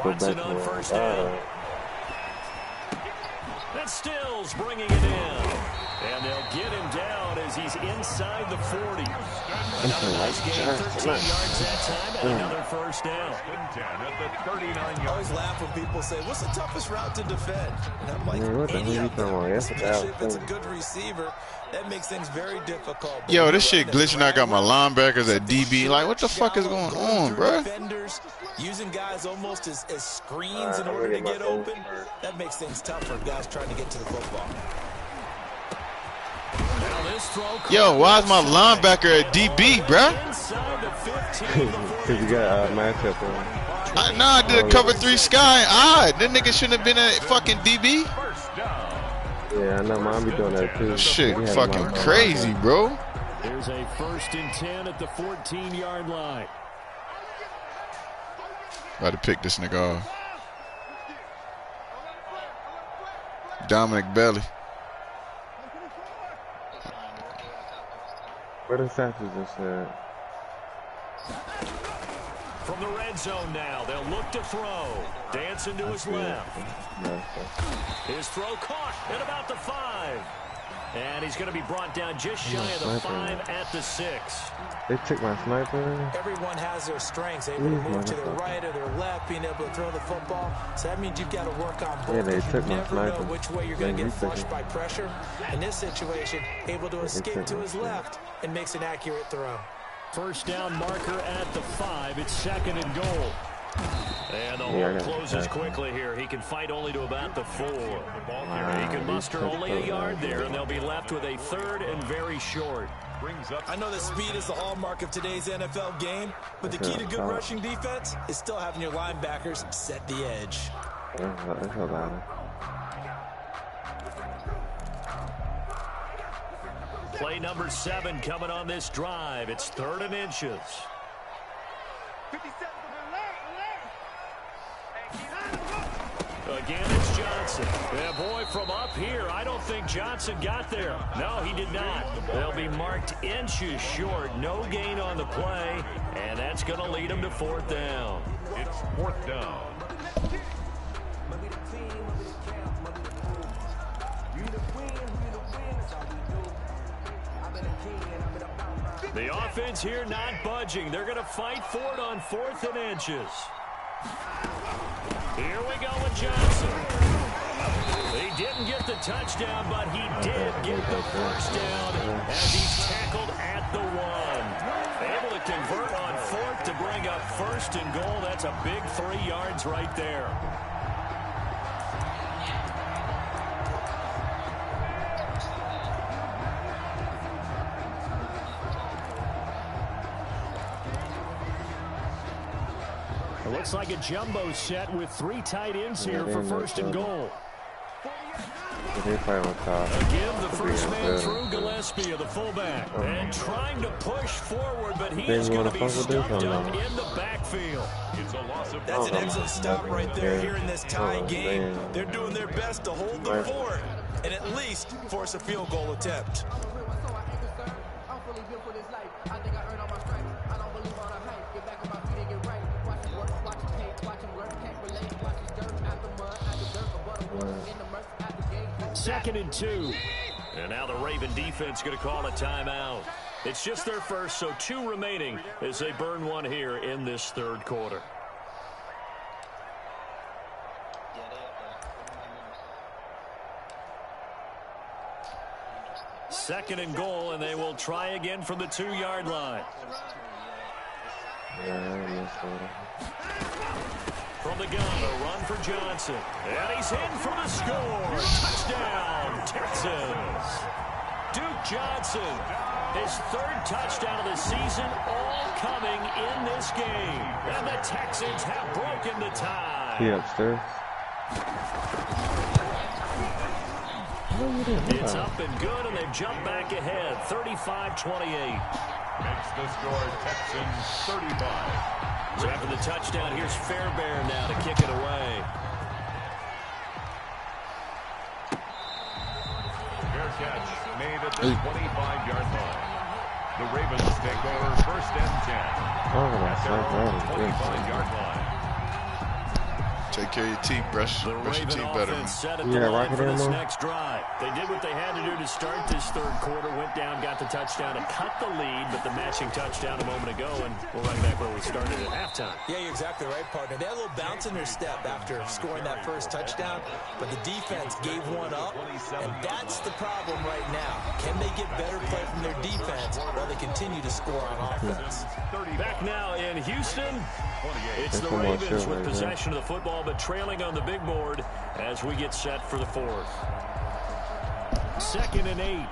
Watson on first down. And Stills bringing it in. And they'll get him down as he's inside the 40. Another nice game, 13 yards that time, and another first down. At the 39-yard. I always laugh when people say, what's the toughest route to defend? And I'm like, what the hell you talking about? especially if it's a good receiver, that makes things very difficult. But Yo, this shit glitching. I got my linebackers at DB. Like, what the fuck is going on, bro? Defenders using guys almost as screens in order to get open. That makes things tough for guys trying to get to the football. Yo, why is my linebacker at DB, bro? Because you got a matchup on. Nah, I did a cover 3 sky. Odd. That nigga shouldn't have been at fucking DB. Yeah, I know. Mine be doing that too. Shit, fucking crazy, bro. There's a 1st and 10 at the 14-yard line. About to pick this nigga off. Dominic Belly. Where the Sanchez just said? From the red zone now, they'll look to throw. Dancing to his left. His throw caught at about the 5. And he's going to be brought down just shy of the 5 at the 6. They took my sniper. Everyone has their strengths, able to move to their right or their left, being able to throw the football. So that means you've got to work on both. Yeah, they took you my never sniper. know which way you're going to get flushed by pressure. In this situation, able to escape to his left and makes an accurate throw. First down marker at the 5. It's 2nd and goal. And the hole closes quickly here. He can fight only to about the 4. He can muster only a yard there, and they'll be left with a 3rd and very short. I know that speed is the hallmark of today's NFL game, but the key to good rushing defense is still having your linebackers set the edge. That's a lot. Play number 7 coming on this drive. It's 3rd and inches. Again, it's Johnson. Yeah, boy, from up here, I don't think Johnson got there. No, he did not. They'll be marked inches short. No gain on the play, and that's going to lead them to 4th down. It's 4th down. The offense here not budging. They're going to fight for it on 4th and inches. Here we go with Johnson. He didn't get the touchdown, but he did get the first down as he's tackled at the 1. Able to convert on 4th to bring up 1st and goal. That's a big 3 yards right there. It looks like a jumbo set with 3 tight ends here for 1st and goal. Again, the first man through Gillespie, the fullback, and trying to push forward, but he is going to be stuffed up in the backfield. That's an excellent stop right there here in this tie game. They're doing their best to hold the fort and at least force a field goal attempt. Second and 2. And now the Raven defense going to call a timeout. It's just their first, so 2 remaining as they burn 1 here in this 3rd quarter. Second and goal, and they will try again from the 2-yard line. From the gun, a run for Johnson. And he's in for the score. Touchdown, Texans. Duke Johnson, his 3rd touchdown of the season, all coming in this game. And the Texans have broken the tie. He upstairs. It's up and good, and they've jumped back ahead, 35-28. Makes the score Texans 35. So after the touchdown, here's Fairbairn now to kick it away. Fair catch made at the 25-yard line. The Ravens take over 1st and 10 at their own 25-yard line. Take care of your teeth, brush your teeth better, man. Set at the line for this next drive. They did what they had to do to start this 3rd quarter, went down, got the touchdown to cut the lead, but the matching touchdown a moment ago, and we're right back where we started at halftime. Yeah, you're exactly right, partner. They had a little bounce in their step after scoring that first touchdown, but the defense gave one up, and that's the problem right now. Can they get better play from their defense while they continue to score on offense? Back now in Houston, it's the Ravens with possession of the football, but trailing on the big board as we get set for the 4th. 2nd and 8.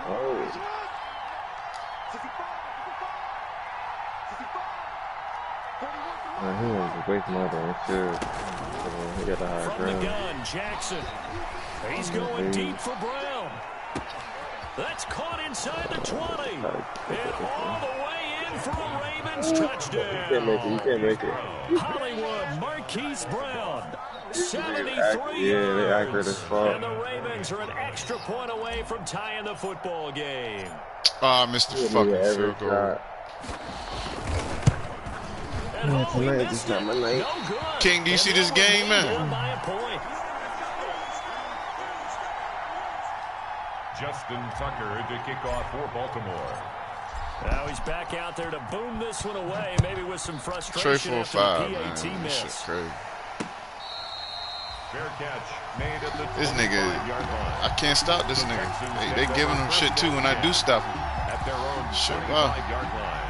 Oh. He was way from other shit. He got the high From ground. the gun, Jackson. He's going deep for Brown. That's caught inside the 20. And all the way in for a Ravens touchdown. You can't make it. Hollywood, Marquise Brown. 73 they accurate as yards. fuck. And the Ravens are an extra point away from tying the football game. Oh, I missed the fucking field goal. Tonight is not my night. King, do you see this game, man? Justin Tucker to kick off for Baltimore. Now he's back out there to boom this one away, maybe with some frustration. Trey 4-5, man. PAT This miss. shit crazy. Fair catch made at the This nigga, I can't stop this nigga. They giving him shit too when I do stop him. At their own Shit, 25-yard line.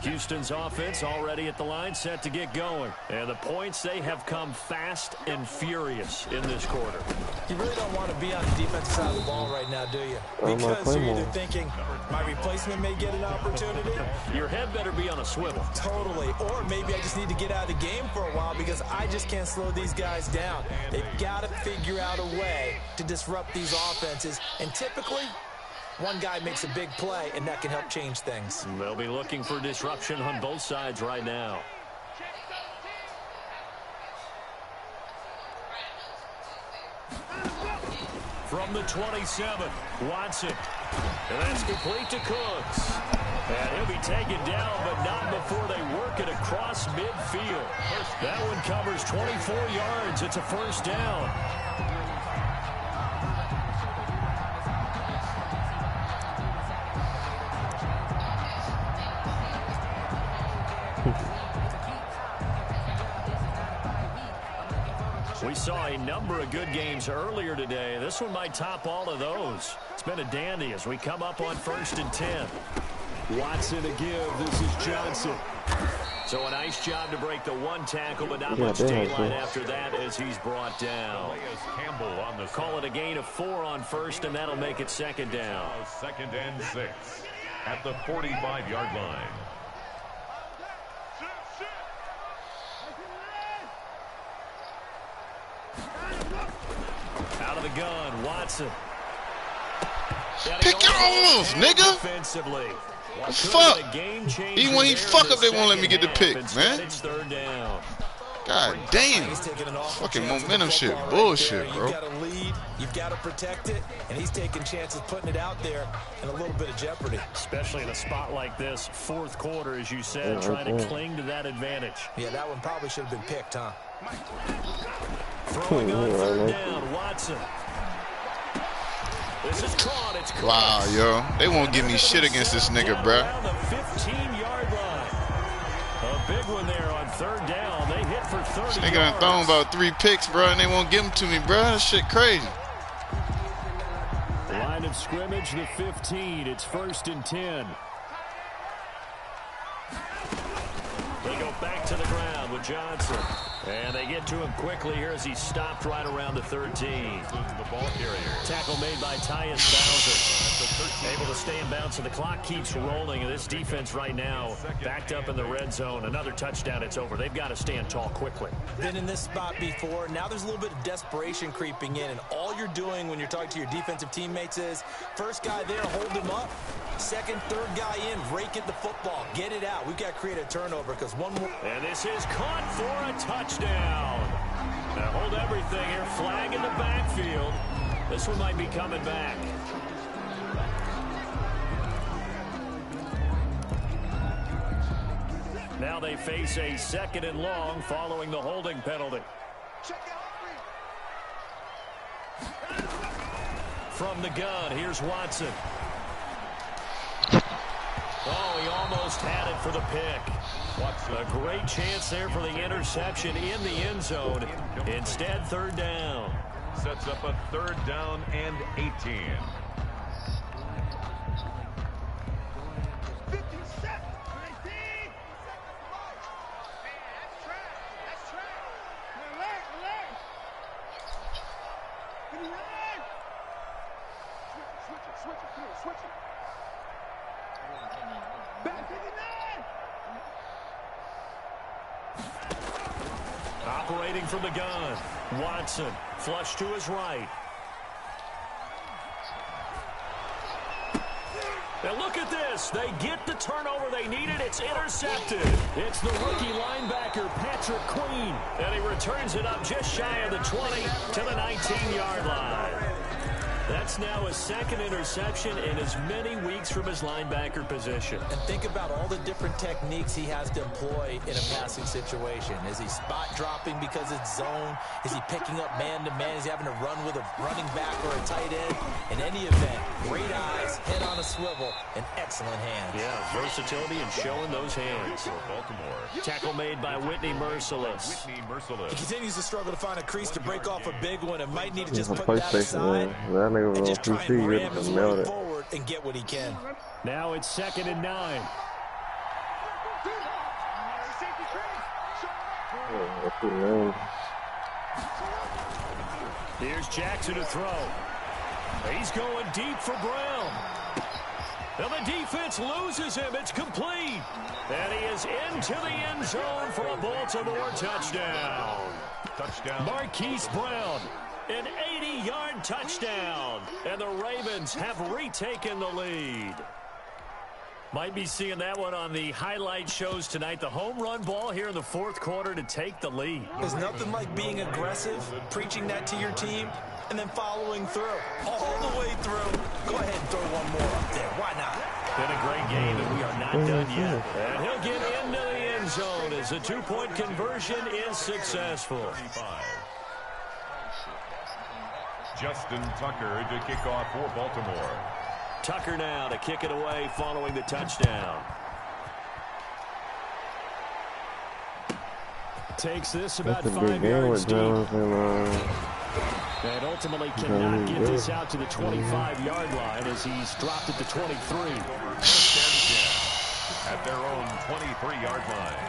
Houston's offense already at the line, set to get going. And the points, they have come fast and furious in this quarter. You really don't want to be on the defensive side of the ball right now, do you? Because you're either thinking, my replacement may get an opportunity. Your head better be on a swivel. Totally. Or maybe I just need to get out of the game for a while because I just can't slow these guys down. They've got to figure out a way to disrupt these offenses. And typically, one guy makes a big play, and that can help change things. They'll be looking for disruption on both sides right now. From the 27, Watson. And that's complete to Cooks. And he'll be taken down, but not before they work it across midfield. That one covers 24 yards. It's a first down. We saw a number of good games earlier today. This one might top all of those. It's been a dandy as we come up on 1st and 10. Watson to give. This is Johnson. So a nice job to break the one tackle, but not much daylight after that as he's brought down. Call it a gain of 4 on 1st, and that'll make it 2nd down. 2nd and 6 at the 45-yard line. Out of the gun, Watson. Pick your off, nigga. Fuck. Even when he fuck up, they won't let me get the pick, man. It's 3rd down. God damn. Fucking momentum shit. Bullshit, bro. You've got to lead, you've got to protect it, and he's taking chances putting it out there in a little bit of jeopardy. Especially in a spot like this, 4th quarter, as you said, trying to cling to that advantage. Yeah, that one probably should have been picked, huh? Throwing on 3rd down, Watson. This is caught. It's caught. Wow, yo. They won't give me shit against this nigga, bruh. The 15-yard line. A big one there on 3rd down. They hit for 30 This nigga done thrown about 3 picks, bruh, and they won't give them to me, bruh. That shit crazy. Line of scrimmage, the 15. It's 1st and 10. They go back to the ground with Johnson. And they get to him quickly here as he's stopped right around the 13. The ball carrier. Tackle made by Tyus Bowser. Able to stay in bounds, so the clock keeps rolling. And this defense right now backed up in the red zone. Another touchdown, it's over. They've got to stand tall quickly. Been in this spot before. Now there's a little bit of desperation creeping in. And all you're doing when you're talking to your defensive teammates is, first guy there, hold him up. 2nd, 3rd guy in, rake at the football. Get it out. We've got to create a turnover because one more. And this is caught for a touchdown. Now hold everything here. Flag in the backfield. This one might be coming back. Now they face a 2nd and long following the holding penalty. From the gun, here's Watson. Oh, he almost had it for the pick. A great chance there for the interception in the end zone. Instead, 3rd down. Sets up a 3rd down and 18. 57. Switch it. Back 59. Operating from the gun. Watson, flush to his right. And look at this. They get the turnover they needed. It's intercepted. It's the rookie linebacker, Patrick Queen. And he returns it up just shy of the 20 to the 19-yard line. That's now his second interception in as many weeks from his linebacker position. And think about all the different techniques he has to employ in a passing situation. Is he spot dropping because it's zone? Is he picking up man-to-man? Is he having to run with a running back or a tight end? In any event, great eyes, head on a swivel, and excellent hands. Yeah, versatility and showing those hands. For Baltimore. Tackle made by Whitney Merciless. He continues to struggle to find a crease to break off a big one and might need to just put that aside. And just try and ram his way forward and get what he can. Now it's 2nd and 9. Here's Jackson to throw. He's going deep for Brown. And the defense loses him. It's complete. And he is into the end zone for a Baltimore touchdown. Marquise Brown. An 80-yard touchdown, and the Ravens have retaken the lead. Might be seeing that one on the highlight shows tonight. The home run ball here in the 4th quarter to take the lead. There's nothing like being aggressive, preaching that to your team, and then following through. All the way through. Go ahead and throw one more up there. Why not? Been a great game, and we are not done yet. And he'll get into the end zone as a 2-point conversion is successful. Justin Tucker to kick off for Baltimore. Tucker now to kick it away following the touchdown. Takes this about 5 yards deep. And ultimately cannot get this out to the 25-yard line as he's dropped it to 23. At their own 23-yard line.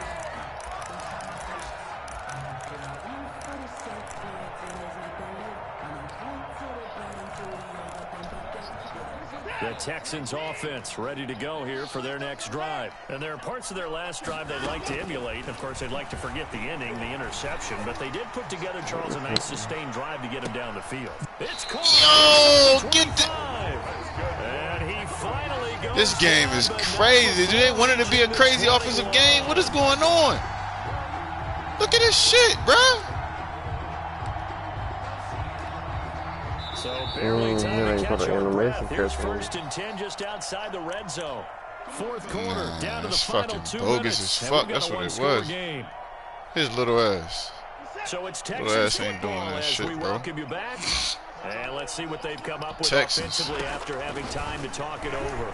The Texans offense ready to go here for their next drive. And there are parts of their last drive they'd like to emulate. Of course, they'd like to forget the inning, the interception. But they did put together, Charles, a nice sustained drive to get him down the field. It's caught. Yo, get the... And he finally goes. This game is crazy. Do they want it to be a crazy offensive game? What is going on? Look at this shit, bro. So barely time to catch our breath. Here's 1st and 10 just outside the red zone. 4th quarter, down to the final 2 minutes. Bogus as fuck. That's what it was. His little ass. So it's Little ass ain't doing football that as shit, we bro. welcome you back. And let's see what they've come up with Texans. offensively after having time to talk it over.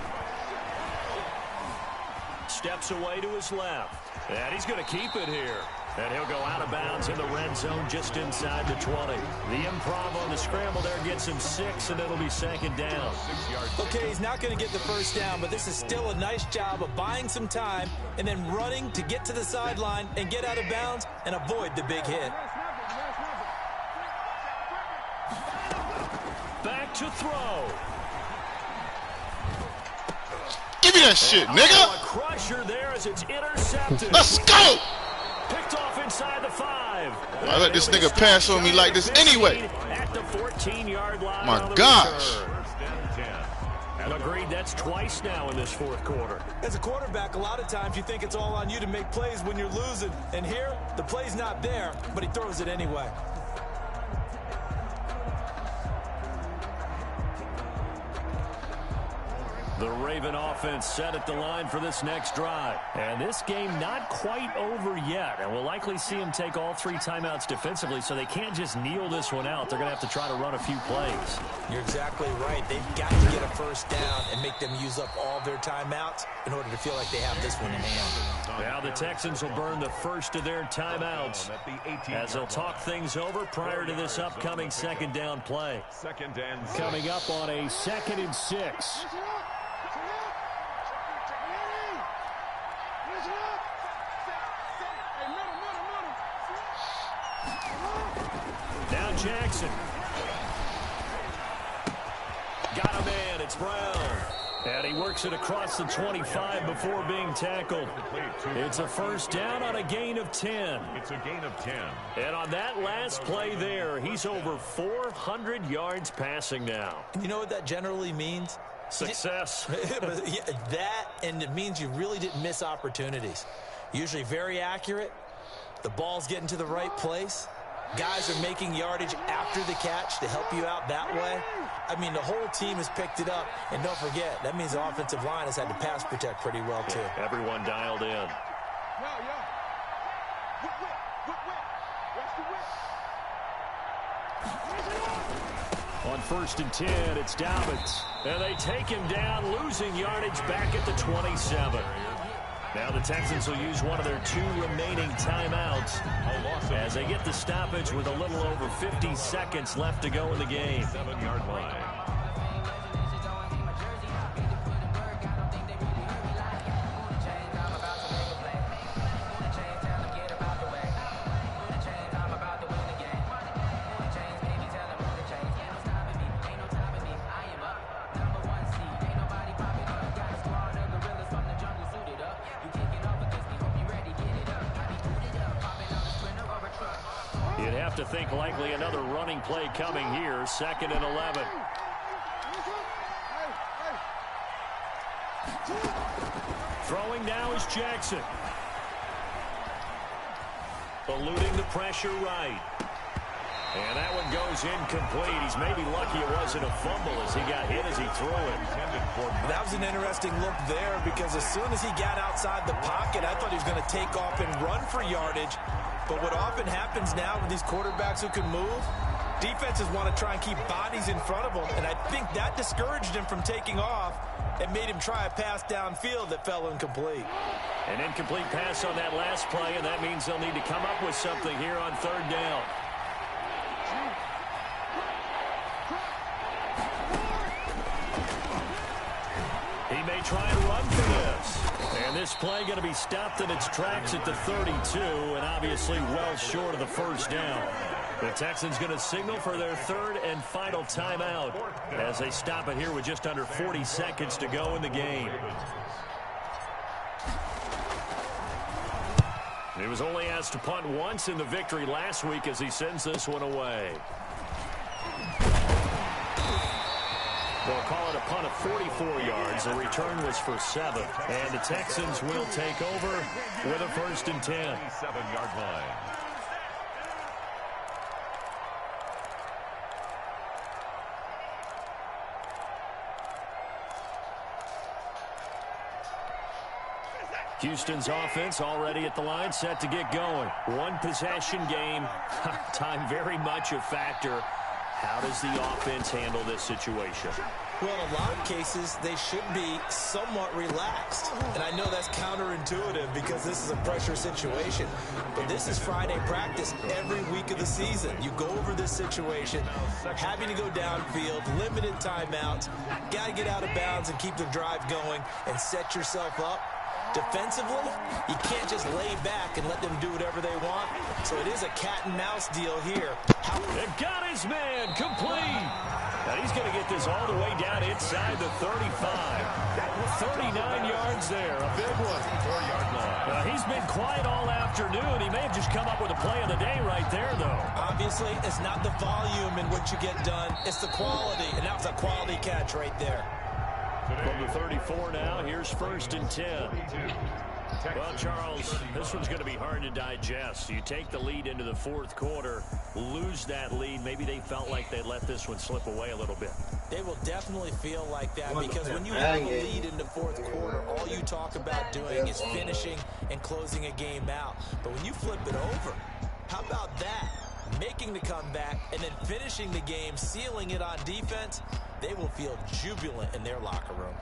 Steps away to his left. And he's going to keep it here. And he'll go out of bounds in the red zone just inside the 20. The improv on the scramble there gets him 6, and it'll be 2nd down. Okay, he's not going to get the first down, but this is still a nice job of buying some time and then running to get to the sideline and get out of bounds and avoid the big hit. Back to throw. Give me that shit, nigga. A crusher there as it's intercepted. Let's go. Picked off inside the 5. I let this nigga pass on me like this anyway. At the 14-yard line. My gosh. Agreed, that's twice now in this 4th quarter. As a quarterback, a lot of times you think it's all on you to make plays when you're losing. And here, the play's not there, but he throws it anyway. The Raven offense set at the line for this next drive. And this game not quite over yet. And we'll likely see them take all 3 timeouts defensively, so they can't just kneel this one out. They're going to have to try to run a few plays. You're exactly right. They've got to get a first down and make them use up all their timeouts in order to feel like they have this one in hand. Now the Texans will burn the first of their timeouts as they'll talk things over prior to this upcoming 2nd down play. Coming up on a 2nd and 6. Now Jackson. Got a man. It's Brown. And he works it across the 25 before being tackled. It's a first down on a gain of 10. It's a gain of 10. And on that last play there, he's over 400 yards passing now. You know what that generally means? Success. That, and it means you really didn't miss opportunities. Usually very accurate. The ball's getting to the right place. Guys are making yardage after the catch to help you out that way. I mean, the whole team has picked it up. And don't forget, that means the offensive line has had to pass protect pretty well, too. Yeah, everyone dialed in. On 1st and 10, it's Dobbins. And they take him down, losing yardage back at the 27. Now the Texans will use one of their 2 remaining timeouts as they get the stoppage with a little over 50 seconds left to go in the game. 7-yard line. You'd have to think likely another running play coming here. 2nd and 11. Throwing now is Jackson. Eluding the pressure right. And that one goes incomplete. He's maybe lucky it wasn't a fumble as he got hit as he threw it. That was an interesting look there because as soon as he got outside the pocket, I thought he was going to take off and run for yardage. But what often happens now with these quarterbacks who can move, defenses want to try and keep bodies in front of them. And I think that discouraged him from taking off and made him try a pass downfield that fell incomplete. An incomplete pass on that last play, and that means they'll need to come up with something here on 3rd down. He may try and run for this. And this play going to be stopped in its tracks at the 32, and obviously well short of the first down. The Texans going to signal for their 3rd and final timeout as they stop it here with just under 40 seconds to go in the game. He was only asked to punt once in the victory last week as he sends this one away. They'll call it a punt of 44 yards. The return was for 7. And the Texans will take over with a 1st and 10. 7-yard line. Houston's offense already at the line, set to get going. 1 possession game. Time very much a factor. How does the offense handle this situation? Well, in a lot of cases, they should be somewhat relaxed. And I know that's counterintuitive because this is a pressure situation. But this is Friday practice every week of the season. You go over this situation, having to go downfield, limited timeouts, got to get out of bounds and keep the drive going and set yourself up. Defensively, you can't just lay back and let them do whatever they want. So it is a cat and mouse deal here. They've got his man complete. Now he's going to get this all the way down inside the 35. 39 yards there, a big one. 4-yard line. He's been quiet all afternoon. He may have just come up with a play of the day right there, though. Obviously, it's not the volume in which you get done. It's the quality, and that was a quality catch right there. From the 34 now, here's 1st and 10. Well, Charles, this one's going to be hard to digest. You take the lead into the 4th quarter, lose that lead. Maybe they felt like they let this one slip away a little bit. They will definitely feel like that because when you have a lead in the 4th quarter, all you talk about doing is finishing and closing a game out. But when you flip it over, how about that? Making the comeback and then finishing the game, sealing it on defense, they will feel jubilant in their locker room.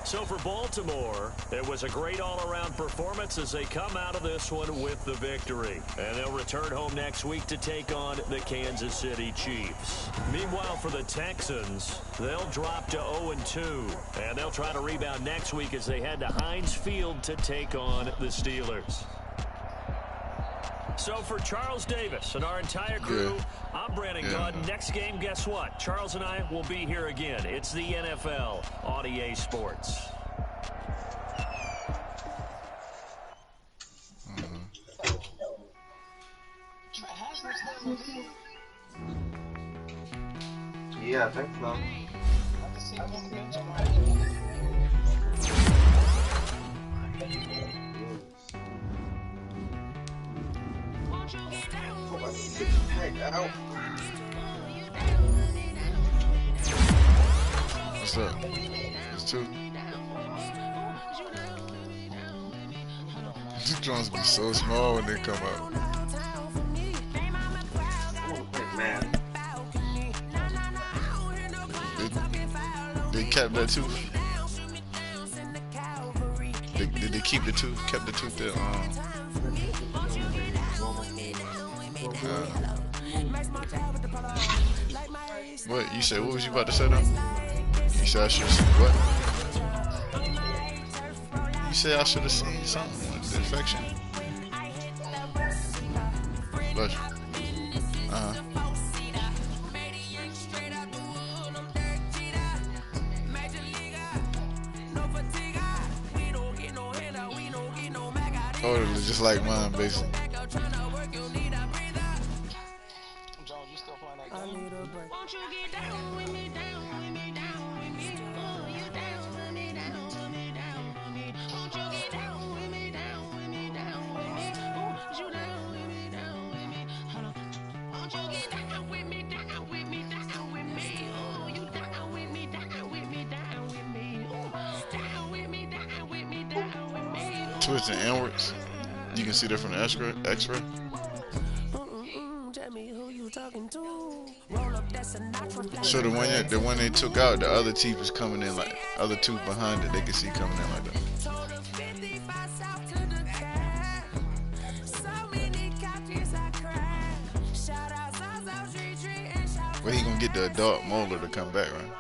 So for Baltimore, it was a great all-around performance as they come out of this one with the victory. And they'll return home next week to take on the Kansas City Chiefs. Meanwhile, for the Texans, they'll drop to 0-2. And they'll try to rebound next week as they head to Heinz Field to take on the Steelers. So for Charles Davis and our entire crew, I'm Brandon Gaudin. Next game, guess what? Charles and I will be here again. It's the NFL on EA Sports. Yeah, I think so. What's up? It's two. These drums be so small when they come out. Man. They kept that tooth. Did they keep the tooth? Kept the tooth there. What you said? What was you about to say though? You said I should have seen what? You said I should have seen something with the infection. Bless you. Oh, just like mine, basically. Twisting inwards. You can see that from the X-ray. So the one they took out, the other teeth is coming in like other tooth behind it. They can see coming in like that. But he gonna get the adult molar to come back, right?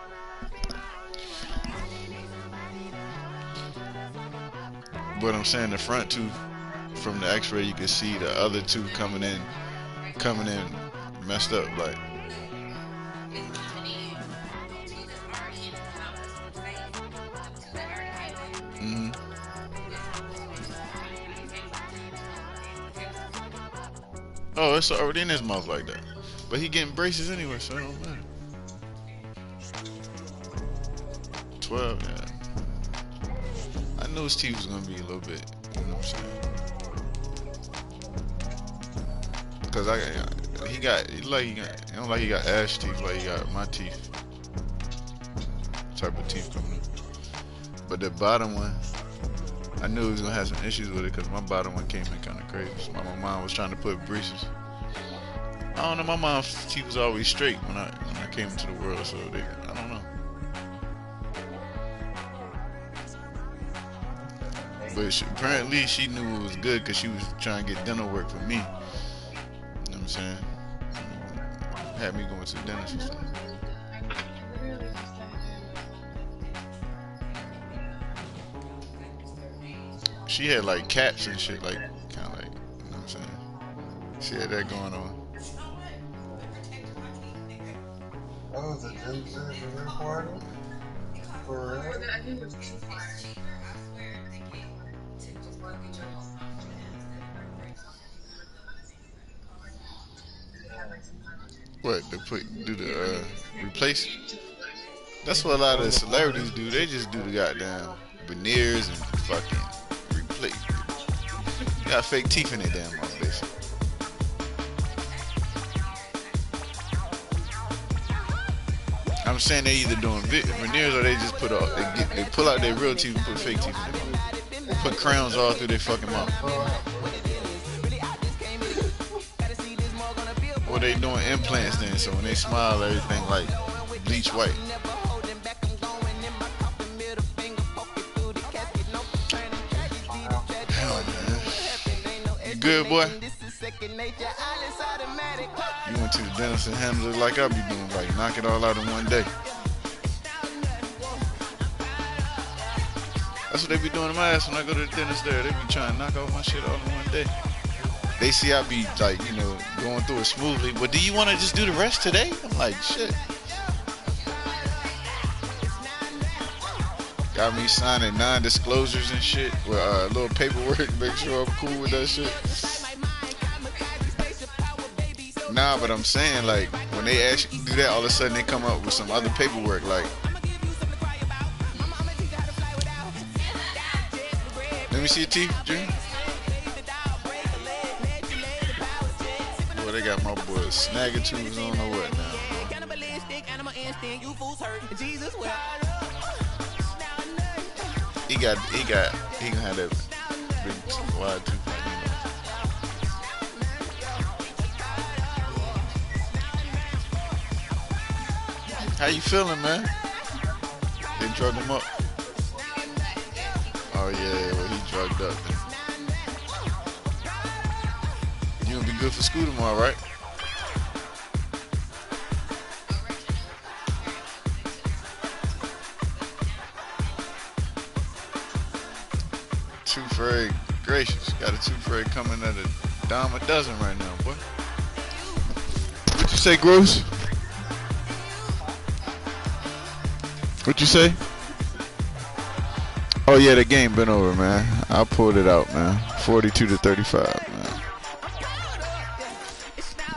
But I'm saying the front tooth from the X-ray, you can see the other tooth coming in messed up, like. Oh, it's already in his mouth like that. But he getting braces anyway, so it don't matter. 12, yeah. I knew his teeth was gonna be a little bit, you know what I'm saying? Cause he don't like he got ash teeth like he got my teeth. Type of teeth coming in. But the bottom one, I knew he was gonna have some issues with it because my bottom one came in kind of crazy. So my mom was trying to put braces. I don't know, my mom's teeth was always straight when I came into the world, so I don't know. But apparently she knew it was good because she was trying to get dental work for me. You know what I'm saying? Had me going to the dentist and stuff. She had like caps and shit, like kind of like, you know what I'm saying? She had that going on. Oh, the dentist recording? For real? What, do the replace? That's what a lot of the celebrities do. They just do the goddamn veneers and fucking replace. Got fake teeth in their damn mouth, basically. I'm saying they either doing veneers or they just put they pull out their real teeth and put fake teeth in their mouth. Put crowns all through their fucking mouth. Or they doing implants then, so when they smile, everything like bleach white. Hell, man. You good, boy? You went to the dentist and handled it like I be doing, like knock it all out in one day. That's what they be doing to my ass when I go to the dentist there. They be trying to knock out my shit all in one day. They see I be like, you know, going through it smoothly. But do you want to just do the rest today? I'm like, shit. Got me signing non-disclosures and shit with little paperwork. Make sure I'm cool with that shit. Nah, but I'm saying like when they actually do that, all of a sudden they come up with some other paperwork. Like, let me see your teeth, Junior. Boy, they got my boy snagging tubes on or what now? He gonna have that big wide tooth. How you feeling, man? They drug him up. Oh yeah, well he drugged up. You gonna be good for school tomorrow, right? Two Fred, gracious. Got a two Fred coming at a dime a dozen right now, boy. What you say, Gross? What you say? Oh yeah, the game been over, man. I pulled it out, man. 42-35, man.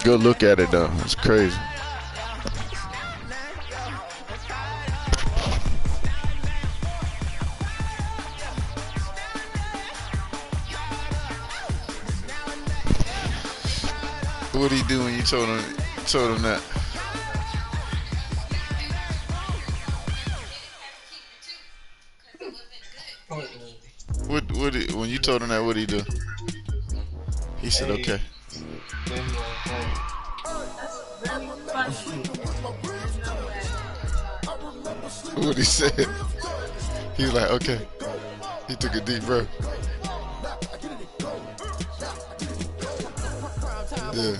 Good look at it though. It's crazy. What did he do when you told him that? When you told him that, what did he do? He said, okay. What he said? He was like, okay. He took a deep breath. Yeah.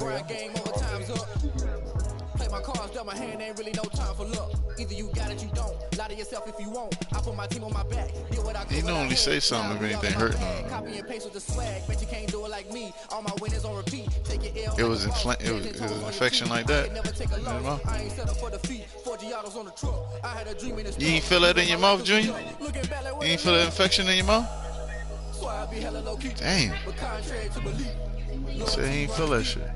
My hand ain't really no time for luck. Either you got it, you don't. Lie to yourself if you won't. I put my team on my back. He normally say something if anything hurting him. Copy and paste with the swag. Bet you can't do it like me. All my winners on repeat. Take your L. It was infection like that. I ain't settle for defeat. 40 autos on the truck. I had a dream in this. You ain't feel that in your mouth, Junior? You ain't feel that infection in your mouth? Damn. He said he ain't feel that shit.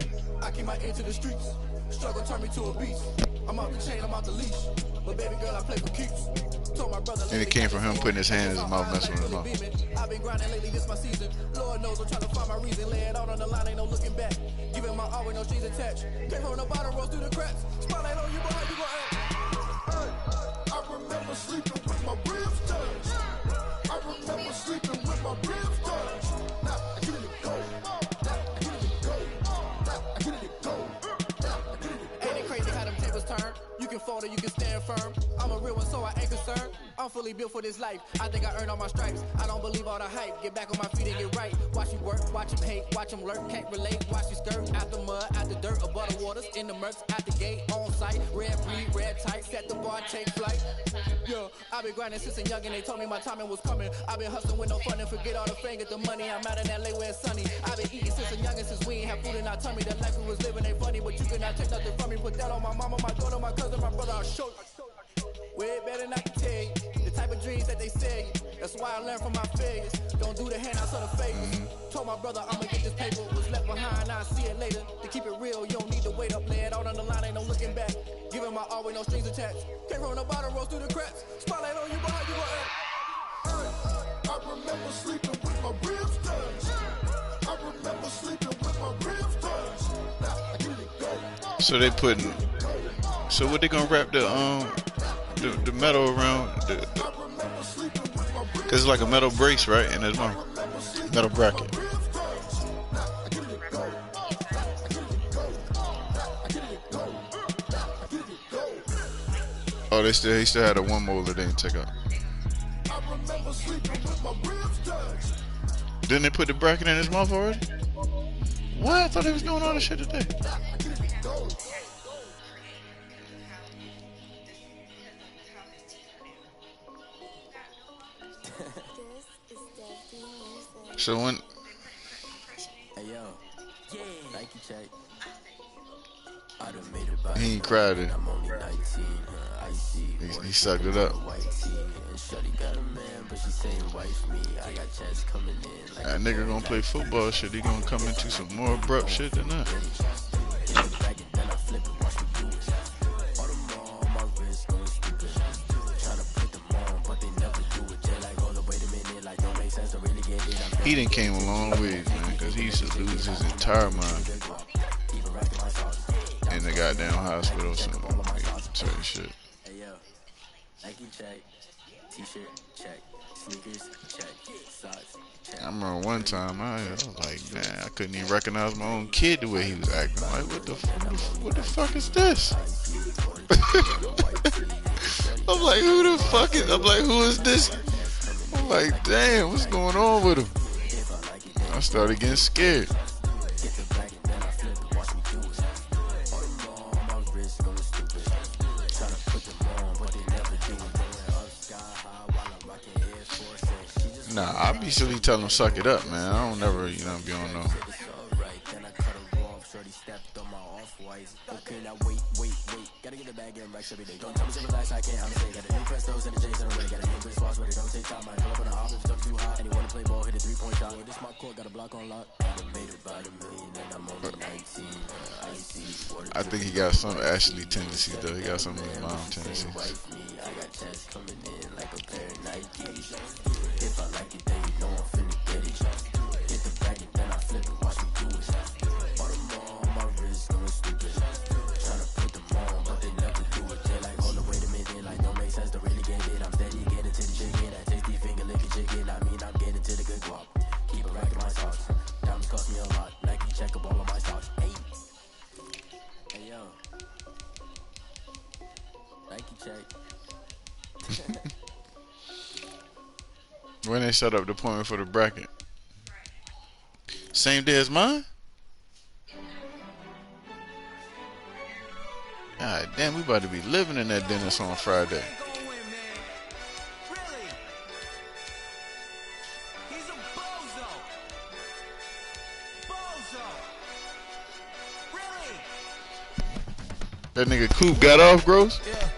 I keep my ear to the streets. Struggle turn me to a beast. I'm out the chain, I'm out the leash. But baby girl, I play for keeps. Told my brother. And it came from him putting his hand in his mouth, messing with his mouth. I've been grinding lately, this my season. Lord knows I'm trying to find my reason. Lay it out on the line, ain't no looking back. Giving my all with no strings attached. Came from the bottom, roll through the cracks. Spotlight on you, boy, how you gon' act? I remember sleeping with my ribs touched. I remember sleeping with my ribs touched. Now I get it go. You can fold or you can stand firm. I'm a real one, so I ain't concerned. I'm fully built for this life. I think I earned all my stripes. I don't believe all the hype. Get back on my feet and get right. Watch you work, watch him hate, watch him lurk. Can't relate, watch you skirt. Out the mud, out the dirt, above the waters, in the murks, out the gate, on site. Red free, red tight, set the bar, take flight. Yeah, I've been grinding since a youngin'. They told me my timing was coming. I've been hustling with no fun and forget all the fame, get the money. I'm out in LA where it's sunny. I've been eating since a youngin', since we ain't have food in our tummy. The life we was living ain't funny, but you cannot take nothing from me. Put that on my mama, my daughter, my cousin, my brother. I'll show you. Way better than I can tell you. The type of dreams that they sell you. That's why I learned from my failures. Don't do the handouts or the favors. Told my brother I'ma get this paper. Was left behind, I'll see it later. To keep it real, you don't need to wait up. Lay it out on the line, ain't no looking back. Giving my all with no strings attached. Came from the bottom, rose through the cracks. Spotlight on you, boy, how you gon' act? I remember sleeping with my ribs touched. I remember sleeping with my ribs touched. Now I get it go. So they putting. So what they gonna wrap the metal around cause it's like a metal brace, right? And there's one metal bracket. Oh, he still had a one molar they didn't take out. Didn't they put the bracket in his mouth already? What? I thought they was doing all this shit today. So when, hey yo, He ain't cried it. He sucked it up. That nigga gonna play football shit. He gonna come into some more abrupt shit than that. He done came a long ways, man, because he used to lose his entire mind in the goddamn hospital or something. Certain shit. I remember one time I was like, man, I couldn't even recognize my own kid the way he was acting. I'm like, what the fuck is this? I'm like, who the fuck is? I'm like, who is this? I'm like, damn, what's going on with him? I started getting scared. Nah, I be silly telling him suck it up, man. I don't never, be on no. I think he got some Ashley tendencies though. He got some of his mom tendencies. When they set up the appointment for the bracket? Same day as mine? God damn, we about to be living in that dentist on Friday. That nigga Coop got off, Gross? Yeah.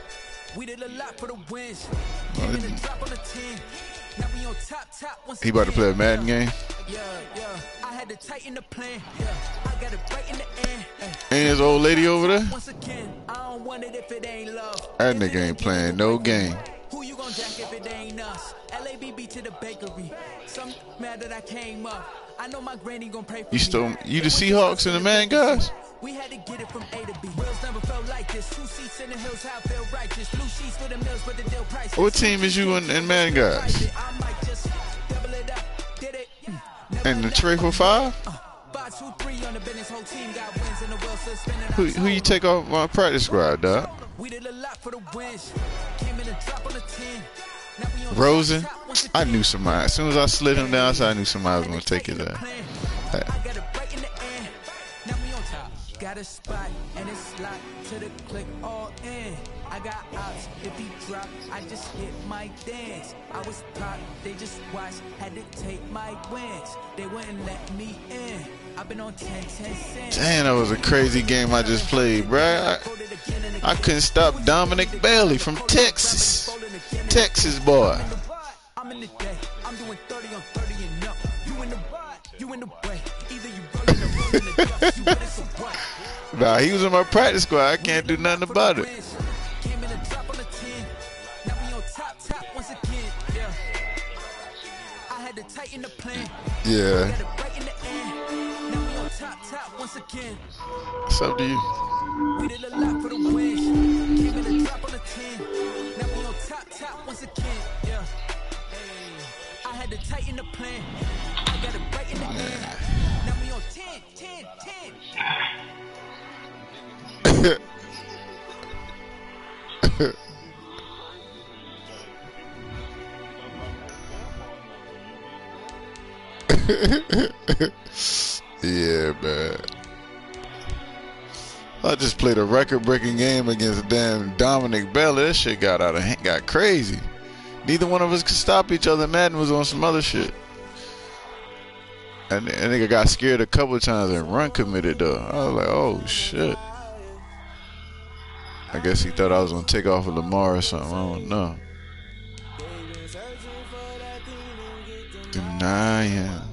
We did a lot for the wins. He about to play a Madden game? Yeah. I had to tighten the plan. I got it right in the end. Ain't his old lady over there? Once again, I don't want it if it ain't love. That nigga ain't playing no game. Who you gonna jack if it ain't us? LABB to the bakery. Some mad that I came up. I know my granny gonna pray for me. You the Seahawks and the man guys? We had to get it from A to B. Wheels never felt like this. 2 seats in the hills, how I feel righteous. Blue sheets for the mills, but the deal price. What team is you and man guys? And the trade for 5? Who you take off my practice squad, dog? Rosen? I knew somebody. As soon as I slid him down, I knew somebody was gonna take his ass. Got a spot and it's locked to the click all in. I got ops, if he drop, I just hit my dance. I was top, they just watched, had to take my wins. They wouldn't let me in. I've been on 10 cents. Damn, that was a crazy game I just played, bruh. I couldn't stop Dominic Bailey from Texas. Texas boy. I'm in the day, I'm doing 30 on 30 and up. You in the way. Either you rolling or rolling the dust. You with it, so what? Nah, he was in my practice squad. I can't do nothing about it. Came in and drop on the 10. Now we on top once again. Yeah. I had to tighten the plan. Yeah. Now we on top once again. What's up to you? We did a lot for the wins. Came in and drop on the 10. Now we on top once again. Yeah. I had to tighten the plan. I got it right in the air. Now we on 10. Yeah, man. I just played a record-breaking game against damn Dominic Bailey. That shit got out of hand, got crazy. Neither one of us could stop each other. Madden was on some other shit. And nigga got scared a couple of times and run committed though. I was like, oh shit. I guess he thought I was gonna take off with Lamar or something. I don't know. Denying.